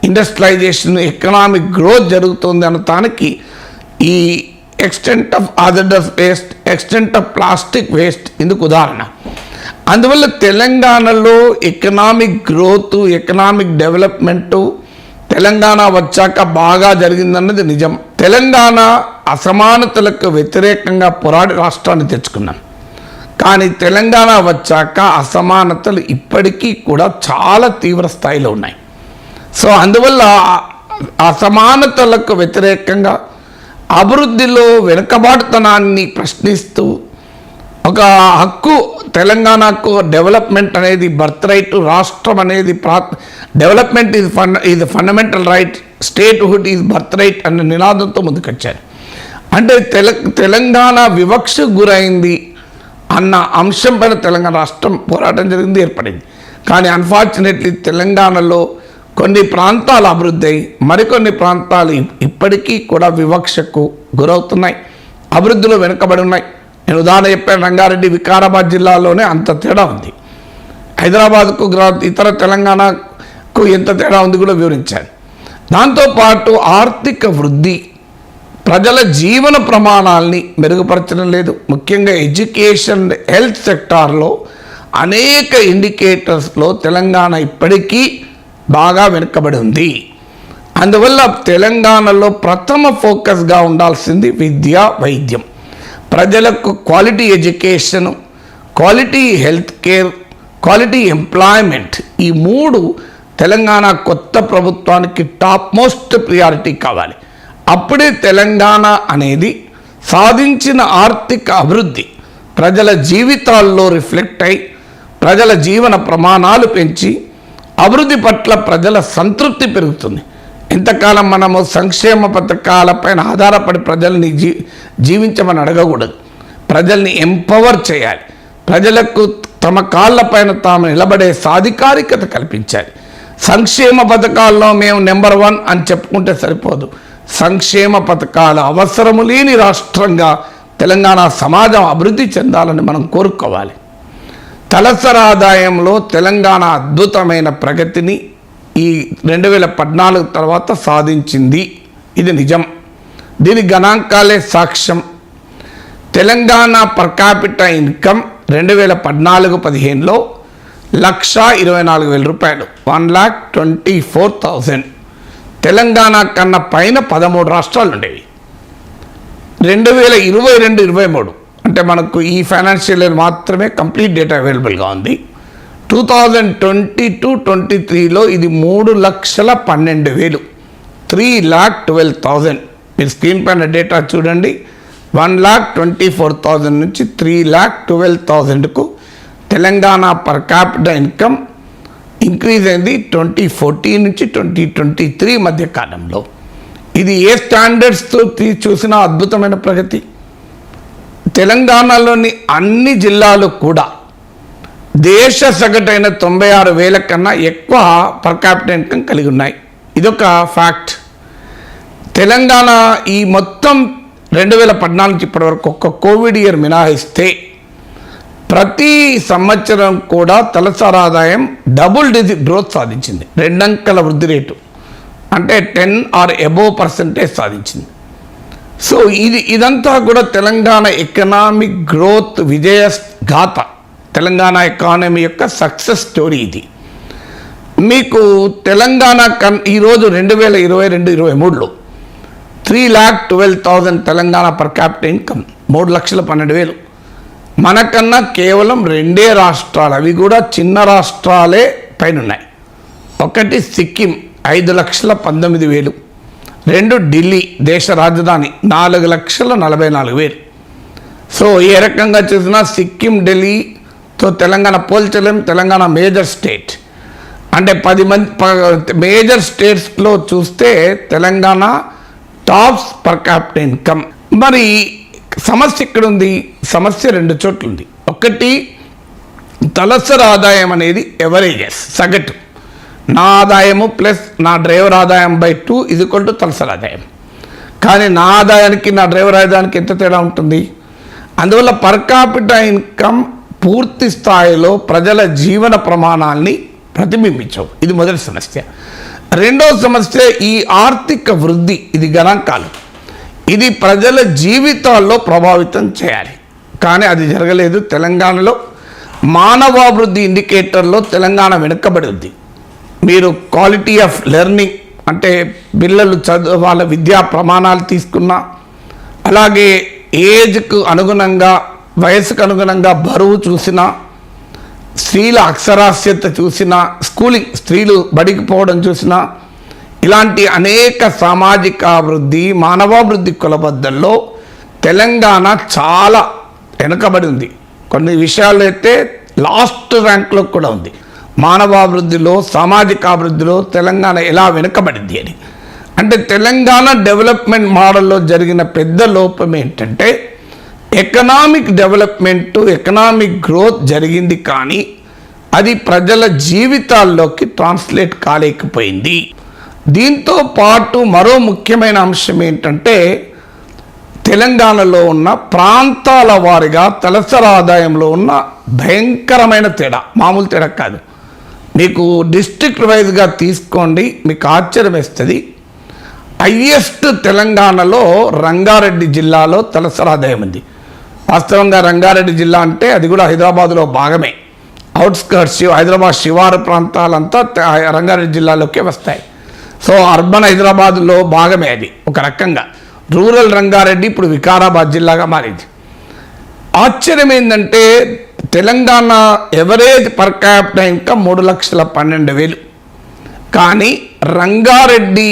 industrialisation, economic growth జరుగుతుంది అనటానికి ఈ extent of hazardous waste, extent of plastic waste ఇందుకు ఉదాహరణ. అందువల్ల తెలంగాణలో economic growth, economic development Telangana వచ్చాక బాగా జరిగిందన్నది నిజం. తెలంగాణ అసమానతలకు వ్యతిరేకంగా పోరాడి రాష్ట్రాన్ని తెచ్చుకున్నాం. కానీ తెలంగాణ వచ్చాక అసమానతలు ఇప్పటికీ కూడా చాలా తీవ్ర స్థాయిలో ఉన్నాయి. సో అందువల్ల అసమానతలకు వ్యతిరేకంగా అభివృద్ధిలో వెనుకబాటుతనాన్ని ప్రశ్నిస్తూ ఒక హక్కు, తెలంగాణకు డెవలప్మెంట్ అనేది బర్త్ రైట్, రాష్ట్రం అనేది development is fundamental right, statehood is birth right అనే నినాదంతో ముందుకొచ్చారు. అంటే తెలంగాణ వివక్ష గురైంది అన్న అంశం పైన తెలంగాణ రాష్ట్రం పోరాటం జరిగింది, ఏర్పడింది. కానీ అన్ఫార్చునేట్లీ తెలంగాణలో కొన్ని ప్రాంతాలు అభివృద్ధి అయ్యి మరికొన్ని ప్రాంతాలు ఇప్పటికీ కూడా వివక్షకు గురవుతున్నాయి, అభివృద్ధిలో వెనుకబడి ఉన్నాయి. నేను ఉదాహరణ చెప్పాను, రంగారెడ్డి, వికారాబాద్ జిల్లాలోనే అంత తేడా ఉంది. హైదరాబాద్కు ఇతర తెలంగాణకు ఎంత తేడా ఉంది కూడా వివరించాను. దాంతోపాటు ఆర్థిక వృద్ధి, ప్రజల జీవన ప్రమాణాలని మెరుగుపరచడం లేదు. ముఖ్యంగా ఎడ్యుకేషన్, హెల్త్ సెక్టార్లో అనేక ఇండికేటర్స్లో తెలంగాణ ఇప్పటికీ బాగా వెనుకబడి ఉంది. అందువల్ల తెలంగాణలో ప్రథమ ఫోకస్గా ఉండాల్సింది విద్య, వైద్యం. ప్రజలకు quality education, quality health care, quality employment, ఈ 3 తెలంగాణ కొత్త ప్రభుత్వానికి టాప్ మోస్ట్ ప్రియారిటీ కావాలి. అప్పుడే తెలంగాణ అనేది సాధించిన ఆర్థిక అభివృద్ధి ప్రజల జీవితాల్లో రిఫ్లెక్ట్ అయి ప్రజల జీవన ప్రమాణాలు పెంచి అభివృద్ధి పట్ల ప్రజల సంతృప్తి పెరుగుతుంది. ఎంతకాలం మనము సంక్షేమ పథకాలపైన ఆధారపడి ప్రజల్ని జీవించమని అడగకూడదు. ప్రజల్ని ఎంపవర్ చేయాలి. ప్రజలకు తమ కాళ్లపైన తాము నిలబడే సాధికారికత కల్పించాయి. సంక్షేమ పథకాల్లో మేము నెంబర్ 1 అని చెప్పుకుంటే సరిపోదు. సంక్షేమ పథకాల అవసరము లేని రాష్ట్రంగా తెలంగాణ సమాజం అభివృద్ధి చెందాలని మనం కోరుకోవాలి. తలసరి ఆదాయంలో తెలంగాణ అద్భుతమైన ప్రగతిని ఈ 2014 తర్వాత సాధించింది. ఇది నిజం. దీని గణాంకాలే సాక్ష్యం. తెలంగాణ పర్ క్యాపిటల్ ఇన్కమ్ 2014-15లో 1,24,000 రూపాయలు, 1,24,000. తెలంగాణ కన్నా పైన 13 రాష్ట్రాలు ఉండేవి. 2022-23 అంటే మనకు ఈ ఫైనాన్షియల్ ఇయర్ మాత్రమే కంప్లీట్ డేటా అవైలబుల్గా ఉంది. 2022-23లో ఇది 3,12,000, 3,12,000. మీరు స్క్రీన్ పైన డేటా చూడండి. 1,24,000 నుంచి 3,12,000కు Telangana per capital income increase అయింది 2014 నుంచి 2023 మధ్య కాలంలో. ఇది ఏ స్టాండర్డ్స్తో చూసినా అద్భుతమైన ప్రగతి. తెలంగాణలోని అన్ని జిల్లాలు కూడా దేశ సగటైన 96,000 కన్నా ఎక్కువ పర్ క్యాపిటల్ ఇన్కమ్ కలిగి ఉన్నాయి. ఇదొక ఫ్యాక్ట్. తెలంగాణ ఈ మొత్తం 2014 నుంచి ఇప్పటివరకు ఒక్క కోవిడ్ ఇయర్ మినహాయిస్తే ప్రతి సంవత్సరం కూడా తలసరి ఆదాయం డబుల్ డిజిట్ గ్రోత్ సాధించింది. 2 అంకెల వృద్ధి రేటు అంటే 10 or above% సాధించింది. సో ఇదంతా కూడా తెలంగాణ ఎకనామిక్ గ్రోత్ విజయ గాథ, తెలంగాణ ఎకానమీ యొక్క సక్సెస్ స్టోరీ ఇది. మీకు తెలంగాణ ఈరోజు 2022-23లో 3,12,000 తెలంగాణ పర్ క్యాపిటల్ ఇన్కమ్, 3,12,000. మనకన్నా కేవలం 2 రాష్ట్రాలు, అవి కూడా చిన్న రాష్ట్రాలే పైన ఉన్నాయి. ఒకటి సిక్కిం 5,19,000, 2 ఢిల్లీ దేశ రాజధాని 4,44,000. సో ఏ రకంగా చూసినా సిక్కిం ఢిల్లీతో తెలంగాణ పోల్చలేం. తెలంగాణ మేజర్ స్టేట్ అంటే 10 మేజర్ స్టేట్స్లో చూస్తే Telangana tops per capital income. మరి సమస్య ఎక్కడ ఉంది? సమస్య 2 చోట్ల ఉంది. ఒకటి తలసరి ఆదాయం అనేది ఎవరేజెస్, సగటు. నా ఆదాయము ప్లస్ నా డ్రైవర్ ఆదాయం బై 2 = తలసరి ఆదాయం. కానీ నా ఆదాయానికి నా డ్రైవర్ ఆదాయానికి ఎంత తేడా ఉంటుంది? అందువల్ల పర్ క్యాపిటల్ ఇన్కమ్ పూర్తి స్థాయిలో ప్రజల జీవన ప్రమాణాల్ని ప్రతిబింబించవు. ఇది మొదటి సమస్య. రెండవ సమస్య ఈ ఆర్థిక వృద్ధి, ఇది గణాంకాలు, ఇది ప్రజల జీవితాల్లో ప్రభావితం చేయాలి. కానీ అది జరగలేదు. తెలంగాణలో మానవాభివృద్ధి ఇండికేటర్లో తెలంగాణ వెనుకబడి ఉంది. మీరు క్వాలిటీ ఆఫ్ లెర్నింగ్ అంటే పిల్లలు వాళ్ళ విద్యా ప్రమాణాలు తీసుకున్నా, అలాగే ఏజ్కు అనుగుణంగా వయసుకు అనుగుణంగా బరువు చూసినా, స్త్రీల అక్షరాస్యత చూసినా, స్కూలింగ్ స్త్రీలు బడికి పోవడం చూసినా, ఇలాంటి అనేక సామాజిక అభివృద్ధి మానవాభివృద్ధి కొలబద్దల్లో తెలంగాణ చాలా వెనుకబడి ఉంది. కొన్ని విషయాల్లో అయితే లాస్ట్ ర్యాంక్లో కూడా ఉంది. మానవాభివృద్ధిలో సామాజిక అభివృద్ధిలో తెలంగాణ ఎలా వెనుకబడింది అని అంటే తెలంగాణ డెవలప్మెంట్ మోడల్లో జరిగిన పెద్ద లోపం ఏంటంటే ఎకనామిక్ డెవలప్మెంట్, ఎకనామిక్ గ్రోత్ జరిగింది కానీ అది ప్రజల జీవితాల్లోకి ట్రాన్స్లేట్ కాలేకపోయింది. దీంతో పాటు మరో ముఖ్యమైన అంశం ఏంటంటే తెలంగాణలో ఉన్న ప్రాంతాల వారిగా తలసరి ఆదాయంలో ఉన్న భయంకరమైన తేడా, మామూలు తేడా కాదు. మీకు డిస్ట్రిక్ట్ వైజ్గా తీసుకోండి, మీకు ఆశ్చర్యం వేస్తుంది. హైయెస్ట్ తెలంగాణలో రంగారెడ్డి జిల్లాలో తలసరి ఆదాయం ఉంది. వాస్తవంగా రంగారెడ్డి జిల్లా అంటే అది కూడా హైదరాబాదులో భాగమే. అవుట్స్కర్ట్స్ హైదరాబాద్ శివారు ప్రాంతాలంతా రంగారెడ్డి జిల్లాలోకే వస్తాయి. సో అర్బన్ హైదరాబాద్లో భాగమే అది ఒక రకంగా. రూరల్ రంగారెడ్డి ఇప్పుడు వికారాబాద్ జిల్లాగా మారింది. ఆశ్చర్యం ఏంటంటే Telangana average per capital income 3,12,000, కానీ రంగారెడ్డి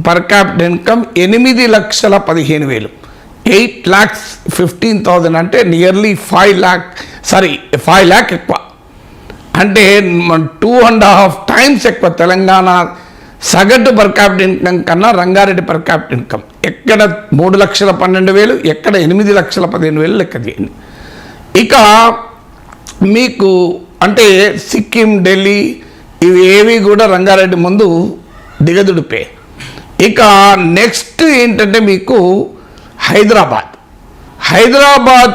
పర్ క్యాపిటల్ ఇన్కమ్ 8,15,000, 8,15,000 అంటే నియర్లీ 5 lakh ఎక్కువ. అంటే 2.5 times ఎక్కువ తెలంగాణ సగటు పర్ క్యాపిటల్ ఇన్కమ్ కన్నా రంగారెడ్డి పర్ క్యాపిటల్ ఇన్కమ్. ఎక్కడ 3,12,000, ఎక్కడ 8,15,000 లెక్క చేయండి. ఇక మీకు అంటే సిక్కిం, ఢిల్లీ ఇవి ఏవి కూడా రంగారెడ్డి ముందు దిగదుడిపే. ఇక నెక్స్ట్ ఏంటంటే మీకు హైదరాబాద్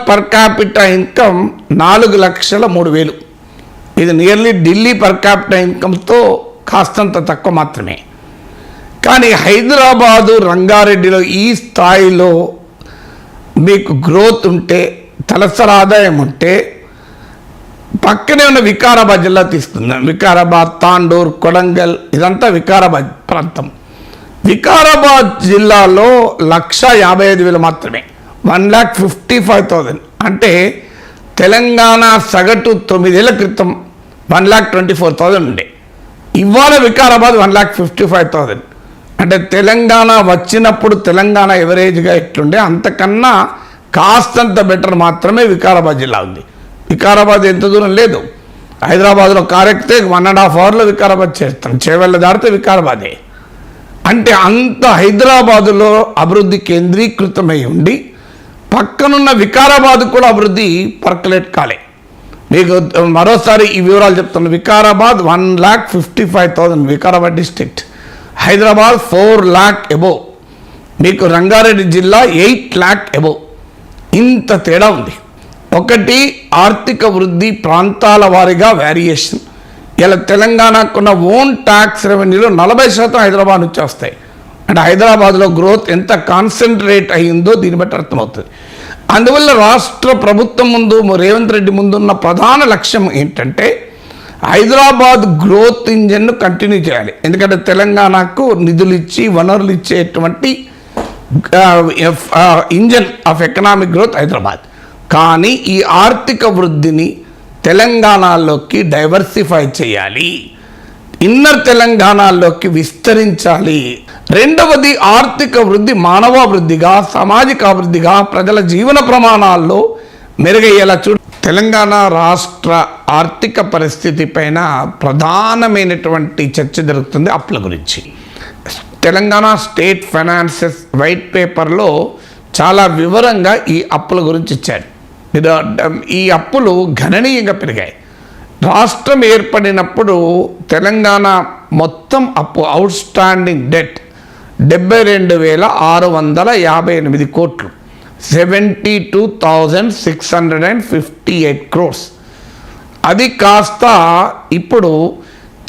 పర్ క్యాపిటా ఇన్కమ్ 4,03,000. ఇది నియర్లీ ఢిల్లీ పర్ క్యాపిటల్ ఇన్కమ్తో కాస్తంత తక్కువ మాత్రమే. కానీ హైదరాబాదు, రంగారెడ్డిలో ఈ స్థాయిలో మీకు గ్రోత్ ఉంటే, తలసరి ఆదాయం ఉంటే, పక్కనే ఉన్న వికారాబాద్ జిల్లా తీసుకుందాం. వికారాబాద్, తాండూర్, కొడంగల్ ఇదంతా వికారాబాద్ ప్రాంతం. వికారాబాద్ జిల్లాలో 1,55,000 మాత్రమే, 1,55,000. అంటే తెలంగాణ సగటు 9 ఏళ్ల క్రితం 1,24,000 ఉండే. ఇవాళ వికారాబాద్ 1,55,000. అంటే తెలంగాణ వచ్చినప్పుడు తెలంగాణ ఎవరేజ్గా ఎట్లుండే అంతకన్నా కాస్తంత బెటర్ మాత్రమే వికారాబాద్ జిల్లా ఉంది. వికారాబాద్ ఎంత దూరం లేదు. హైదరాబాద్లో కార్ ఎక్కితే 1.5 అవర్లో వికారాబాద్ చేస్తాం. చేవెళ్ళ దాడితే వికారాబాదే. అంటే అంత హైదరాబాదులో అభివృద్ధి కేంద్రీకృతమై ఉండి పక్కనున్న వికారాబాద్ కూడా అభివృద్ధి పర్కలేట్ కాలే. మీకు మరోసారి ఈ వివరాలు చెప్తాను. Vikarabad 1,55,000 Vikarabad district, Hyderabad 4 lakh above, మీకు రంగారెడ్డి జిల్లా 8 lakh అబోవ్. ఇంత తేడా ఉంది. ఒకటి ఆర్థిక వృద్ధి ప్రాంతాల వారీగా వేరియేషన్. ఇలా తెలంగాణకున్న ఓన్ ట్యాక్స్ రెవెన్యూలో 40% హైదరాబాద్ నుంచి వస్తాయి. అంటే హైదరాబాద్లో గ్రోత్ ఎంత కాన్సన్ట్రేట్ అయ్యిందో దీన్ని బట్టి అర్థమవుతుంది. అందువల్ల రాష్ట్ర ప్రభుత్వం ముందు, రేవంత్ రెడ్డి ముందున్న ప్రధాన లక్ష్యం ఏంటంటే హైదరాబాద్ గ్రోత్ ఇంజన్ను కంటిన్యూ చేయాలి. ఎందుకంటే తెలంగాణకు నిధులు ఇచ్చి వనరులు ఇచ్చేటువంటి engine of economic growth Hyderabad. కానీ ఈ ఆర్థిక వృద్ధిని తెలంగాణలోకి డైవర్సిఫై చేయాలి, ఇన్నర్ తెలంగాణలోకి విస్తరించాలి. రెండవది ఆర్థిక వృద్ధి మానవాభివృద్ధిగా, సామాజిక అభివృద్ధిగా, ప్రజల జీవన ప్రమాణాల్లో మెరుగయ్యేలా చూడ. తెలంగాణ రాష్ట్ర ఆర్థిక పరిస్థితి పైన ప్రధానమైనటువంటి చర్చ జరుగుతుంది అప్పుల గురించి. తెలంగాణ స్టేట్ ఫైనాన్సెస్ వైట్ పేపర్లో చాలా వివరంగా ఈ అప్పుల గురించి ఇచ్చారు. ఈ అప్పులు గణనీయంగా పెరిగాయి. రాష్ట్రం ఏర్పడినప్పుడు తెలంగాణ మొత్తం అప్పు అవుట్ స్టాండింగ్ డెట్ 72,658 కోట్లు, 72,658 crores. అది కాస్త ఇప్పుడు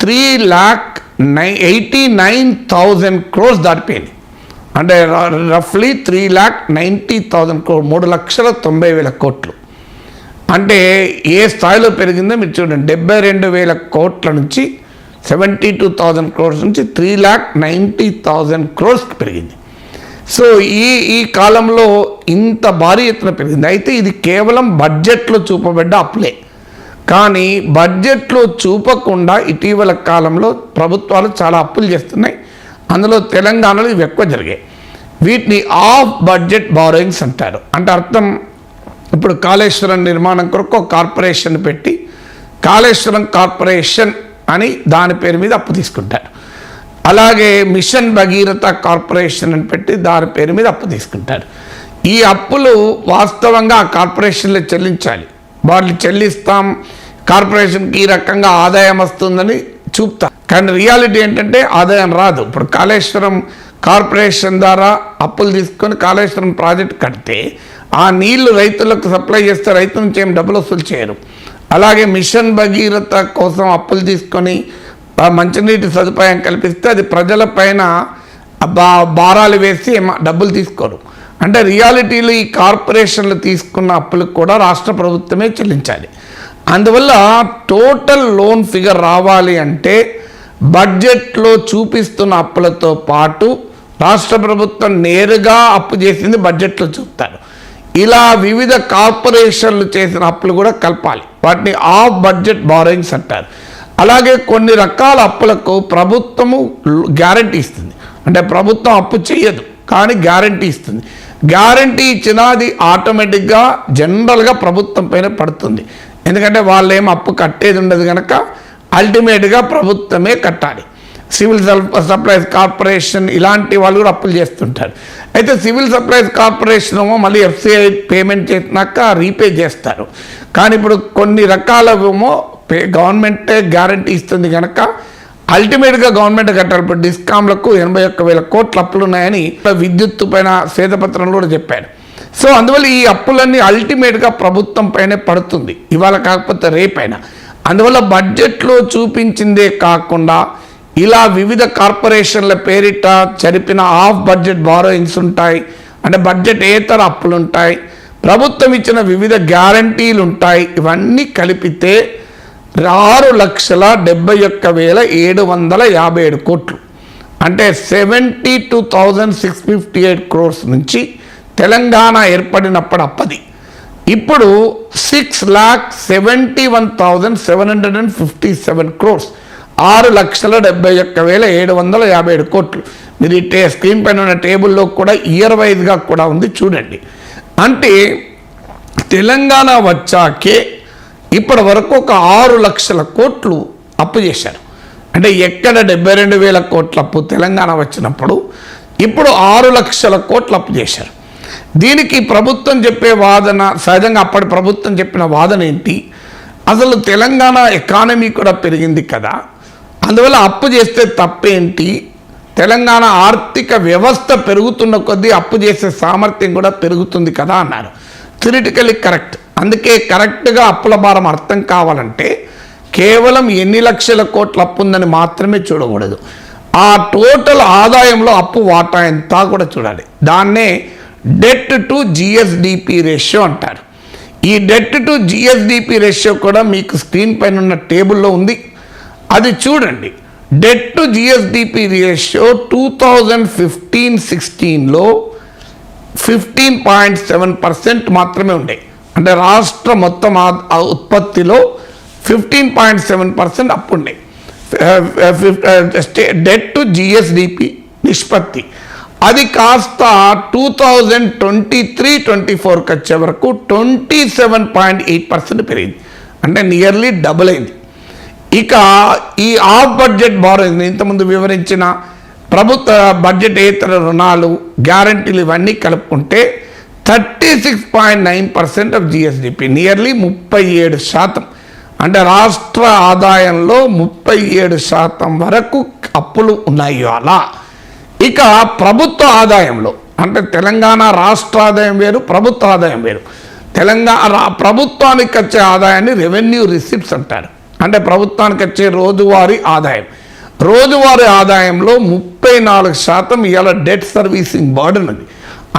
3,89,000 crores దాటిపోయింది. అంటే రఫ్లీ 3,90,000 crores, 3,90,000 కోట్లు. అంటే ఏ స్థాయిలో పెరిగిందో మీరు చూడండి. 72,000 కోట్ల నుంచి 72,000 crores నుంచి 3,90,000 crores పెరిగింది. సో ఈ కాలంలో ఇంత భారీ ఎత్తున పెరిగింది. అయితే ఇది కేవలం బడ్జెట్లో చూపబడ్డ అప్పులే. కానీ బడ్జెట్లో చూపకుండా ఇటీవల కాలంలో ప్రభుత్వాలు చాలా అప్పులు చేస్తున్నాయి. అందులో తెలంగాణలో ఇవి ఎక్కువ జరిగాయి. వీటిని ఆఫ్ బడ్జెట్ బారోయింగ్స్ అంటారు. అంటే అర్థం, ఇప్పుడు కాళేశ్వరం నిర్మాణం కొరకు ఒక కార్పొరేషన్ పెట్టి కాళేశ్వరం కార్పొరేషన్ అని దాని పేరు మీద అప్పు తీసుకుంటారు. అలాగే మిషన్ భగీరథ కార్పొరేషన్ అని పెట్టి దాని పేరు మీద అప్పు తీసుకుంటారు. ఈ అప్పులు వాస్తవంగా ఆ కార్పొరేషన్లో చెల్లించాలి. వాళ్ళు చెల్లిస్తాం, కార్పొరేషన్కి ఈ రకంగా ఆదాయం వస్తుందని చూపుతాం. కానీ రియాలిటీ ఏంటంటే ఆదాయం రాదు. ఇప్పుడు కాళేశ్వరం కార్పొరేషన్ ద్వారా అప్పులు తీసుకొని కాళేశ్వరం ప్రాజెక్ట్ కడితే ఆ నీళ్లు రైతులకు సప్లై చేస్తే రైతు నుంచి ఏం డబ్బులు వసూలు చేయరు. అలాగే మిషన్ భగీరథ కోసం అప్పులు తీసుకొని మంచినీటి సదుపాయం కల్పిస్తే అది ప్రజల పైన భారాలు వేసి డబ్బులు తీసుకోరు. అంటే రియాలిటీలో ఈ కార్పొరేషన్లు తీసుకున్న అప్పులకు కూడా రాష్ట్ర ప్రభుత్వమే చెల్లించాలి. అందువల్ల టోటల్ లోన్ ఫిగర్ రావాలి అంటే బడ్జెట్లో చూపిస్తున్న అప్పులతో పాటు రాష్ట్ర ప్రభుత్వం నేరుగా అప్పు చేసింది బడ్జెట్లో చూపుతారు. ఇలా వివిధ కార్పొరేషన్లు చేసిన అప్పులు కూడా కలపాలి. వాటిని ఆఫ్ బడ్జెట్ బారోయింగ్స్ అంటారు. అలాగే కొన్ని రకాల అప్పులకు ప్రభుత్వము గ్యారంటీ ఇస్తుంది. అంటే ప్రభుత్వం అప్పు చేయదు కానీ గ్యారంటీ ఇస్తుంది. గ్యారంటీ ఇచ్చినా అది ఆటోమేటిక్గా జనరల్గా ప్రభుత్వం పైన పడుతుంది. ఎందుకంటే వాళ్ళు ఏం అప్పు కట్టేది ఉండదు కనుక అల్టిమేట్గా ప్రభుత్వమే కట్టాలి. సివిల్ సప్లైస్ కార్పొరేషన్ ఇలాంటి వాళ్ళు కూడా అప్పులు చేస్తుంటారు. అయితే సివిల్ సప్లైస్ కార్పొరేషన్ ఏమో మళ్ళీ ఎఫ్సిఐ పేమెంట్ చేసినాక రీపే చేస్తారు. కానీ ఇప్పుడు కొన్ని రకాలేమో గవర్నమెంటే గ్యారంటీ ఇస్తుంది కనుక అల్టిమేట్గా గవర్నమెంట్ కట్టాలి. ఇప్పుడు డిస్కామ్లకు 81,000 కోట్ల అప్పులు ఉన్నాయని విద్యుత్తు పైన శ్వేతపత్రంలో కూడా చెప్పారు. సో అందువల్ల ఈ అప్పులన్నీ అల్టిమేట్గా ప్రభుత్వం పైనే పడుతుంది, ఇవాళ కాకపోతే రేపైనా. అందువల్ల బడ్జెట్లో చూపించిందే కాకుండా ఇలా వివిధ కార్పొరేషన్ల పేరిట జరిపిన ఆఫ్ బడ్జెట్ బారోయింగ్స్ ఉంటాయి, అంటే బడ్జెట్ ఏతర అప్పులు ఉంటాయి, ప్రభుత్వం ఇచ్చిన వివిధ గ్యారంటీలు ఉంటాయి. ఇవన్నీ కలిపితే 6,71,757 కోట్లు, అంటే 72,658 crores నుంచి తెలంగాణ ఏర్పడినప్పుడు అప్పది. ఇప్పుడు 6,71,757 crores, 6,71,757 కోట్లు. మీరు ఈ స్క్రీన్ పైన ఉన్న టేబుల్లో కూడా ఇయర్ వైజ్గా కూడా ఉంది, చూడండి. అంటే తెలంగాణ వచ్చాకే ఇప్పటి వరకు ఒక 6 లక్షల కోట్లు అప్పు చేశారు. అంటే ఎక్కడ 72,000 కోట్ల అప్పు తెలంగాణ వచ్చినప్పుడు ఇప్పుడు 6 లక్షల కోట్ల అప్పు చేశారు. దీనికి ప్రభుత్వం చెప్పే వాదన, సహజంగా అప్పటి ప్రభుత్వం చెప్పిన వాదన ఏంటి, అసలు తెలంగాణ ఎకానమీ కూడా పెరిగింది కదా, అందువల్ల అప్పు చేస్తే తప్పేంటి, తెలంగాణ ఆర్థిక వ్యవస్థ పెరుగుతున్న కొద్దీ అప్పు చేసే సామర్థ్యం కూడా పెరుగుతుంది కదా అన్నారు. Theoretically correct. అందుకే కరెక్ట్గా అప్పుల భారం అర్థం కావాలంటే కేవలం ఎన్ని లక్షల కోట్ల అప్పు ఉందని మాత్రమే చూడకూడదు, ఆ టోటల్ ఆదాయంలో అప్పు వాటా ఎంత కూడా చూడాలి. దాన్నే డెట్ టు జిఎస్డిపి రేషియో అంటారు. ఈ డెట్ టు జిఎస్డిపి రేషియో కూడా మీకు స్క్రీన్ పైన ఉన్న టేబుల్లో ఉంది, అది చూడండి. డెట్ టు జిఎస్డిపి రేషియో 2015-16లో 15.7% మాత్రమే ఉండే, అంటే రాష్ట్ర మొత్తం ఉత్పత్తిలో 15.7% అప్పు ఉండే. డెట్ టు జిఎస్డిపి నిష్పత్తి అది కాస్త 2023-24కి వచ్చే వరకు 27.8% పెరిగింది, అంటే నియర్లీ డబుల్ అయింది. ఇక ఈ ఆఫ్ బడ్జెట్ బారోయింగ్ ఇంతకుముందు వివరించిన ప్రభుత్వ బడ్జెట్ ఏతర రుణాలు, గ్యారంటీలు ఇవన్నీ కలుపుకుంటే 36.9% ఆఫ్ జిఎస్డిపి, నియర్లీ 37%. అంటే రాష్ట్ర ఆదాయంలో 37% వరకు అప్పులు ఉన్నాయి అలా. ఇక ప్రభుత్వ ఆదాయంలో, అంటే తెలంగాణ రాష్ట్ర ఆదాయం వేరు, ప్రభుత్వ ఆదాయం వేరు. తెలంగాణ ప్రభుత్వానికి వచ్చే ఆదాయాన్ని రెవెన్యూ రిసిప్ట్స్ అంటారు, అంటే ప్రభుత్వానికి వచ్చే రోజువారీ ఆదాయం. రోజువారీ ఆదాయంలో 34% ఇవాళ డెట్ సర్వీసింగ్ బర్డెన్ ఉంది,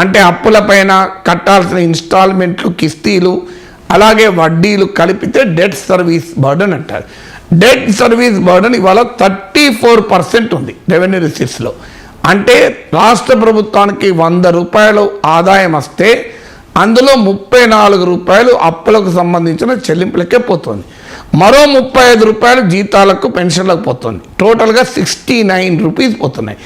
అంటే అప్పులపైన కట్టాల్సిన ఇన్స్టాల్మెంట్లు, కిస్తీలు, అలాగే వడ్డీలు కలిపితే డెట్ సర్వీస్ బర్డెన్ అంటారు. డెట్ సర్వీస్ బర్డెన్ ఇవాళ 34% ఉంది రెవెన్యూ రిసిప్ట్స్లో. అంటే రాష్ట్ర ప్రభుత్వానికి 100 రూపాయలు ఆదాయం వస్తే అందులో 34 రూపాయలు అప్పులకు సంబంధించిన చెల్లింపులకే పోతుంది, మరో 35 రూపాయలు జీతాలకు, పెన్షన్లకు పోతుంది. టోటల్గా 69 రూపీస్ పోతున్నాయి.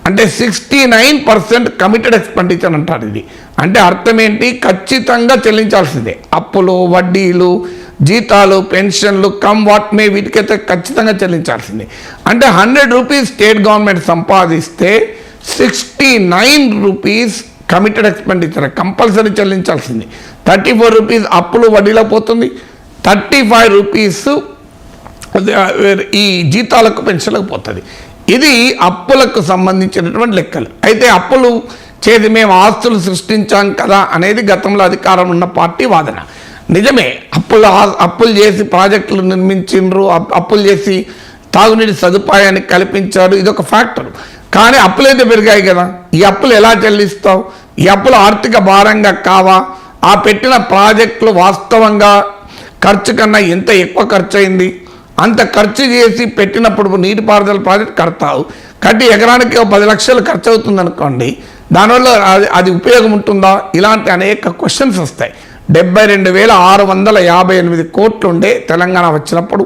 అంటే 69% కమిటెడ్ ఎక్స్పెండిచర్ అంటారు. ఇది అంటే అర్థం ఏంటి, ఖచ్చితంగా చెల్లించాల్సిందే. అప్పులు, వడ్డీలు, జీతాలు, పెన్షన్లు, కమ్ వాట్ మే, వీటికైతే ఖచ్చితంగా చెల్లించాల్సిందే. అంటే 100 రూపీస్ స్టేట్ గవర్నమెంట్ సంపాదిస్తే 69 రూపీస్ కమిటెడ్ ఎక్స్పెండిచర్ కంపల్సరీ చెల్లించాల్సింది. 34 రూపీస్ అప్పులు, వడ్డీలో పోతుంది, 35 రూపీస్ ఈ జీతాలకు, పెన్షన్లకు పోతుంది. ఇది అప్పులకు సంబంధించినటువంటి లెక్కలు. అయితే అప్పులు చేసి మేము ఆస్తులు సృష్టించాం కదా అనేది గతంలో అధికారం ఉన్న పార్టీ వాదన. నిజమే, అప్పులు చేసి ప్రాజెక్టులు నిర్మించిండ్రు, అప్పులు చేసి తాగునీటి సదుపాయాన్ని కల్పించారు, ఇదొక ఫ్యాక్టర్. కానీ అప్పులైతే పెరిగాయి కదా, ఈ అప్పులు ఎలా చెల్లిస్తావు? ఈ అప్పులు ఆర్థిక భారంగా కావా? ఆ పెట్టిన ప్రాజెక్టులు వాస్తవంగా ఖర్చు కన్నా ఎంత ఎక్కువ ఖర్చు అయింది? అంత ఖర్చు చేసి పెట్టినప్పుడు నీటిపారుదల ప్రాజెక్ట్ కడతావు, కట్టి ఎకరానికి 10 లక్షలు ఖర్చు అవుతుంది అనుకోండి, దానివల్ల అది ఉపయోగం ఉంటుందా? ఇలాంటి అనేక క్వశ్చన్స్ వస్తాయి. 72,658 కోట్లు ఉండే తెలంగాణ వచ్చినప్పుడు,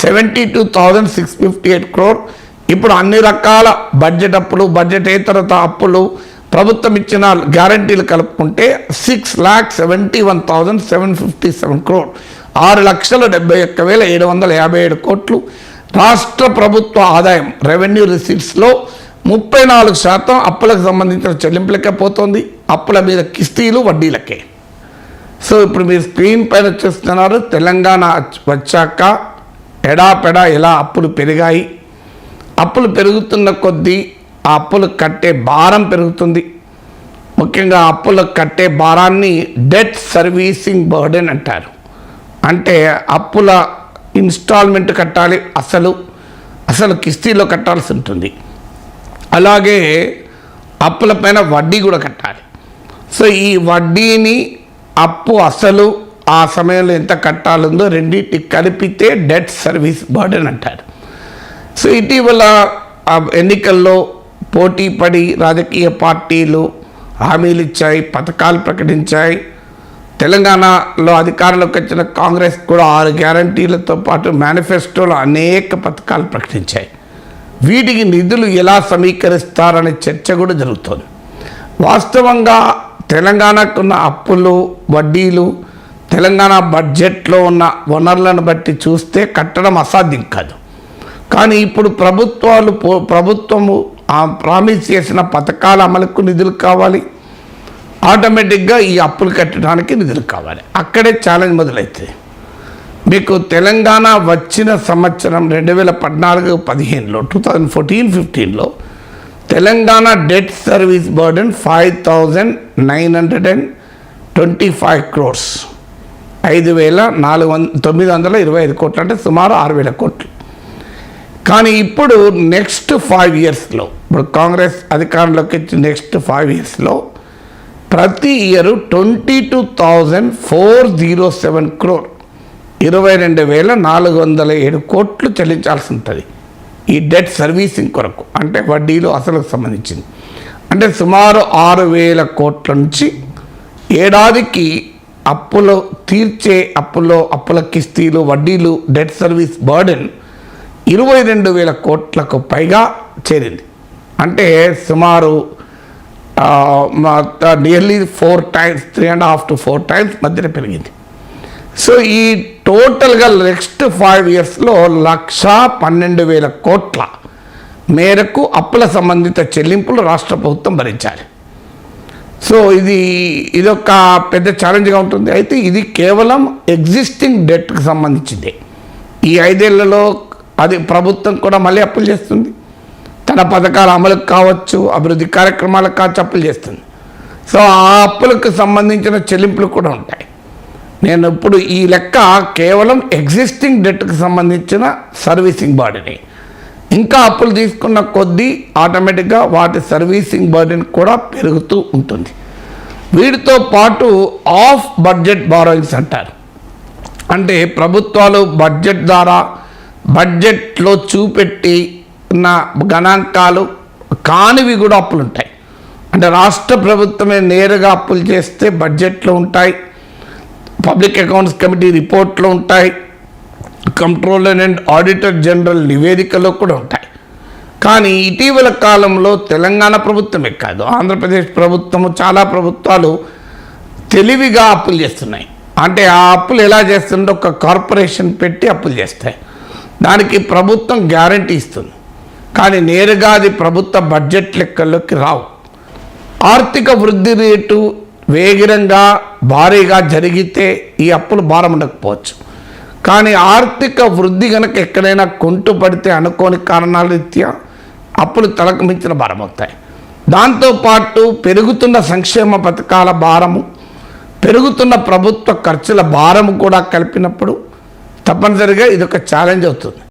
72,658 crore. ఇప్పుడు అన్ని రకాల బడ్జెట్ అప్పులు, బడ్జెటేతర అప్పులు, ప్రభుత్వం ఇచ్చిన గ్యారంటీలు కలుపుకుంటే 6,71,757 crore, 6,71,757 కోట్లు. రాష్ట్ర ప్రభుత్వ ఆదాయం రెవెన్యూ రిసీట్స్లో 34% అప్పులకు సంబంధించిన చెల్లింపులకే పోతుంది, అప్పుల మీద కిస్తీలు వడ్డీలకే. సో ఇప్పుడు మీరు స్క్రీన్ పైన చూస్తున్నారు, తెలంగాణ వచ్చాక ఎడాపెడా ఎలా అప్పులు పెరిగాయి. అప్పులు పెరుగుతున్న కొద్దీ ఆ అప్పులు కట్టే భారం పెరుగుతుంది. ముఖ్యంగా అప్పులు కట్టే భారాన్ని డెట్ సర్వీసింగ్ బర్డెన్ అంటారు. అంటే అప్పుల ఇన్స్టాల్మెంట్ కట్టాలి, అసలు కిస్తీలో కట్టాల్సి ఉంటుంది. అలాగే అప్పులపైన వడ్డీ కూడా కట్టాలి. సో ఈ వడ్డీని అసలు ఆ సమయంలో ఎంత కట్టాలందో రెండింటి కలిపితే డెట్ సర్వీస్ బర్డెన్ అంటారు. సో ఇటీవల ఎన్నికల్లో పోటీ పడి రాజకీయ పార్టీలు హామీలు ఇచ్చాయి, పథకాలు ప్రకటించాయి. తెలంగాణలో అధికారంలోకి వచ్చిన కాంగ్రెస్ కూడా 6 గ్యారంటీలతో పాటు మేనిఫెస్టోలో అనేక పథకాలు ప్రకటించాయి. వీటికి నిధులు ఎలా సమీకరిస్తారనే చర్చ కూడా జరుగుతుంది. వాస్తవంగా తెలంగాణకున్న అప్పులు, వడ్డీలు తెలంగాణ బడ్జెట్లో ఉన్న వనరులను బట్టి చూస్తే కట్టడం అసాధ్యం కాదు. కానీ ఇప్పుడు ప్రభుత్వము ప్రామిస్ చేసిన పథకాల అమలుకు నిధులు కావాలి, ఆటోమేటిక్గా ఈ అప్పులు కట్టడానికి నిధులు కావాలి. అక్కడే ఛాలెంజ్ మొదలవుతుంది. మీకు తెలంగాణ వచ్చిన సంవత్సరం 2014-15లో 2014-15లో Telangana debt service burden 5,925 crores, 5,925 కోట్లు, అంటే సుమారు 6,000 కోట్లు. కానీ ఇప్పుడు నెక్స్ట్ 5 yearsలో, ఇప్పుడు కాంగ్రెస్ అధికారంలోకి వచ్చి నెక్స్ట్ 5 yearsలో ప్రతి ఇయర్ 22,407 crore, 22,407 కోట్లు చెల్లించాల్సి ఉంటుంది ఈ డెట్ సర్వీసింగ్ కొరకు. అంటే వడ్డీలు అసలుకు సంబంధించింది. అంటే సుమారు 6,000 కోట్ల నుంచి ఏడాదికి అప్పులు తీర్చే అప్పుల కిస్తీలు, వడ్డీలు, డెట్ సర్వీస్ బర్డెన్ 22,000 కోట్లకు పైగా చేరింది. అంటే సుమారు నియర్లీ 4 times, 3.5 to 4 times మధ్యన పెరిగింది. సో ఈ టోటల్గా నెక్స్ట్ 5 yearsలో 1,12,000 కోట్ల మేరకు అప్పుల సంబంధిత చెల్లింపులు రాష్ట్ర ప్రభుత్వం భరించాలి. సో ఇదొక పెద్ద ఛాలెంజ్గా ఉంటుంది. అయితే ఇది కేవలం ఎగ్జిస్టింగ్ డెట్కి సంబంధించిందే. ఈ 5 ఏళ్లలో అది ప్రభుత్వం కూడా మళ్ళీ అప్పులు చేస్తుంది. తన పథకాల అమలుకు కావచ్చు, అభివృద్ధి కార్యక్రమాలకు కావచ్చు అప్పులు చేస్తుంది. సో ఆ అప్పులకు సంబంధించిన చెల్లింపులు కూడా ఉంటాయి. నేను ఇప్పుడు ఈ లెక్క కేవలం ఎగ్జిస్టింగ్ డెట్కి సంబంధించిన సర్వీసింగ్ బర్డెనే. ఇంకా అప్పులు తీసుకున్న కొద్దీ ఆటోమేటిక్గా వాటి సర్వీసింగ్ బర్డెన్ కూడా పెరుగుతూ ఉంటుంది. వీటితో పాటు ఆఫ్ బడ్జెట్ బారోయింగ్స్ అంటారు. అంటే ప్రభుత్వాలు బడ్జెట్ ద్వారా బడ్జెట్లో చూపెట్టిన గణాంకాలు కానివి కూడా అప్పులు ఉంటాయి. అంటే రాష్ట్ర ప్రభుత్వమే నేరుగా అప్పులు చేస్తే బడ్జెట్లో ఉంటాయి, పబ్లిక్ అకౌంట్స్ కమిటీ రిపోర్ట్లో ఉంటాయి, కంట్రోలర్ అండ్ ఆడిటర్ జనరల్ నివేదికలో కూడా ఉంటాయి. కానీ ఇటీవల కాలంలో తెలంగాణ ప్రభుత్వమే కాదు, ఆంధ్రప్రదేశ్ ప్రభుత్వము, చాలా ప్రభుత్వాలు తెలివిగా అప్పులు చేస్తున్నాయి. అంటే ఆ అప్పులు ఎలా చేస్తుంటే ఒక కార్పొరేషన్ పెట్టి అప్పులు చేస్తాయి. దానికి ప్రభుత్వం గ్యారంటీ ఇస్తుంది, కానీ నేరుగా అది ప్రభుత్వ బడ్జెట్ లెక్కల్లోకి రావు. ఆర్థిక వృద్ధి రేటు వేగంగా భారీగా జరిగితే ఈ అప్పులు భారం ఉండకపోవచ్చు. కానీ ఆర్థిక వృద్ధి కనుక ఎక్కడైనా కుంటుపడితే అనుకోని కారణాల రీత్యా అప్పులు తలకు మించిన భారం అవుతాయి. దాంతోపాటు పెరుగుతున్న సంక్షేమ పథకాల భారము, పెరుగుతున్న ప్రభుత్వ ఖర్చుల భారము కూడా కలిపినప్పుడు తప్పనిసరిగా ఇదొక ఛాలెంజ్ అవుతుంది.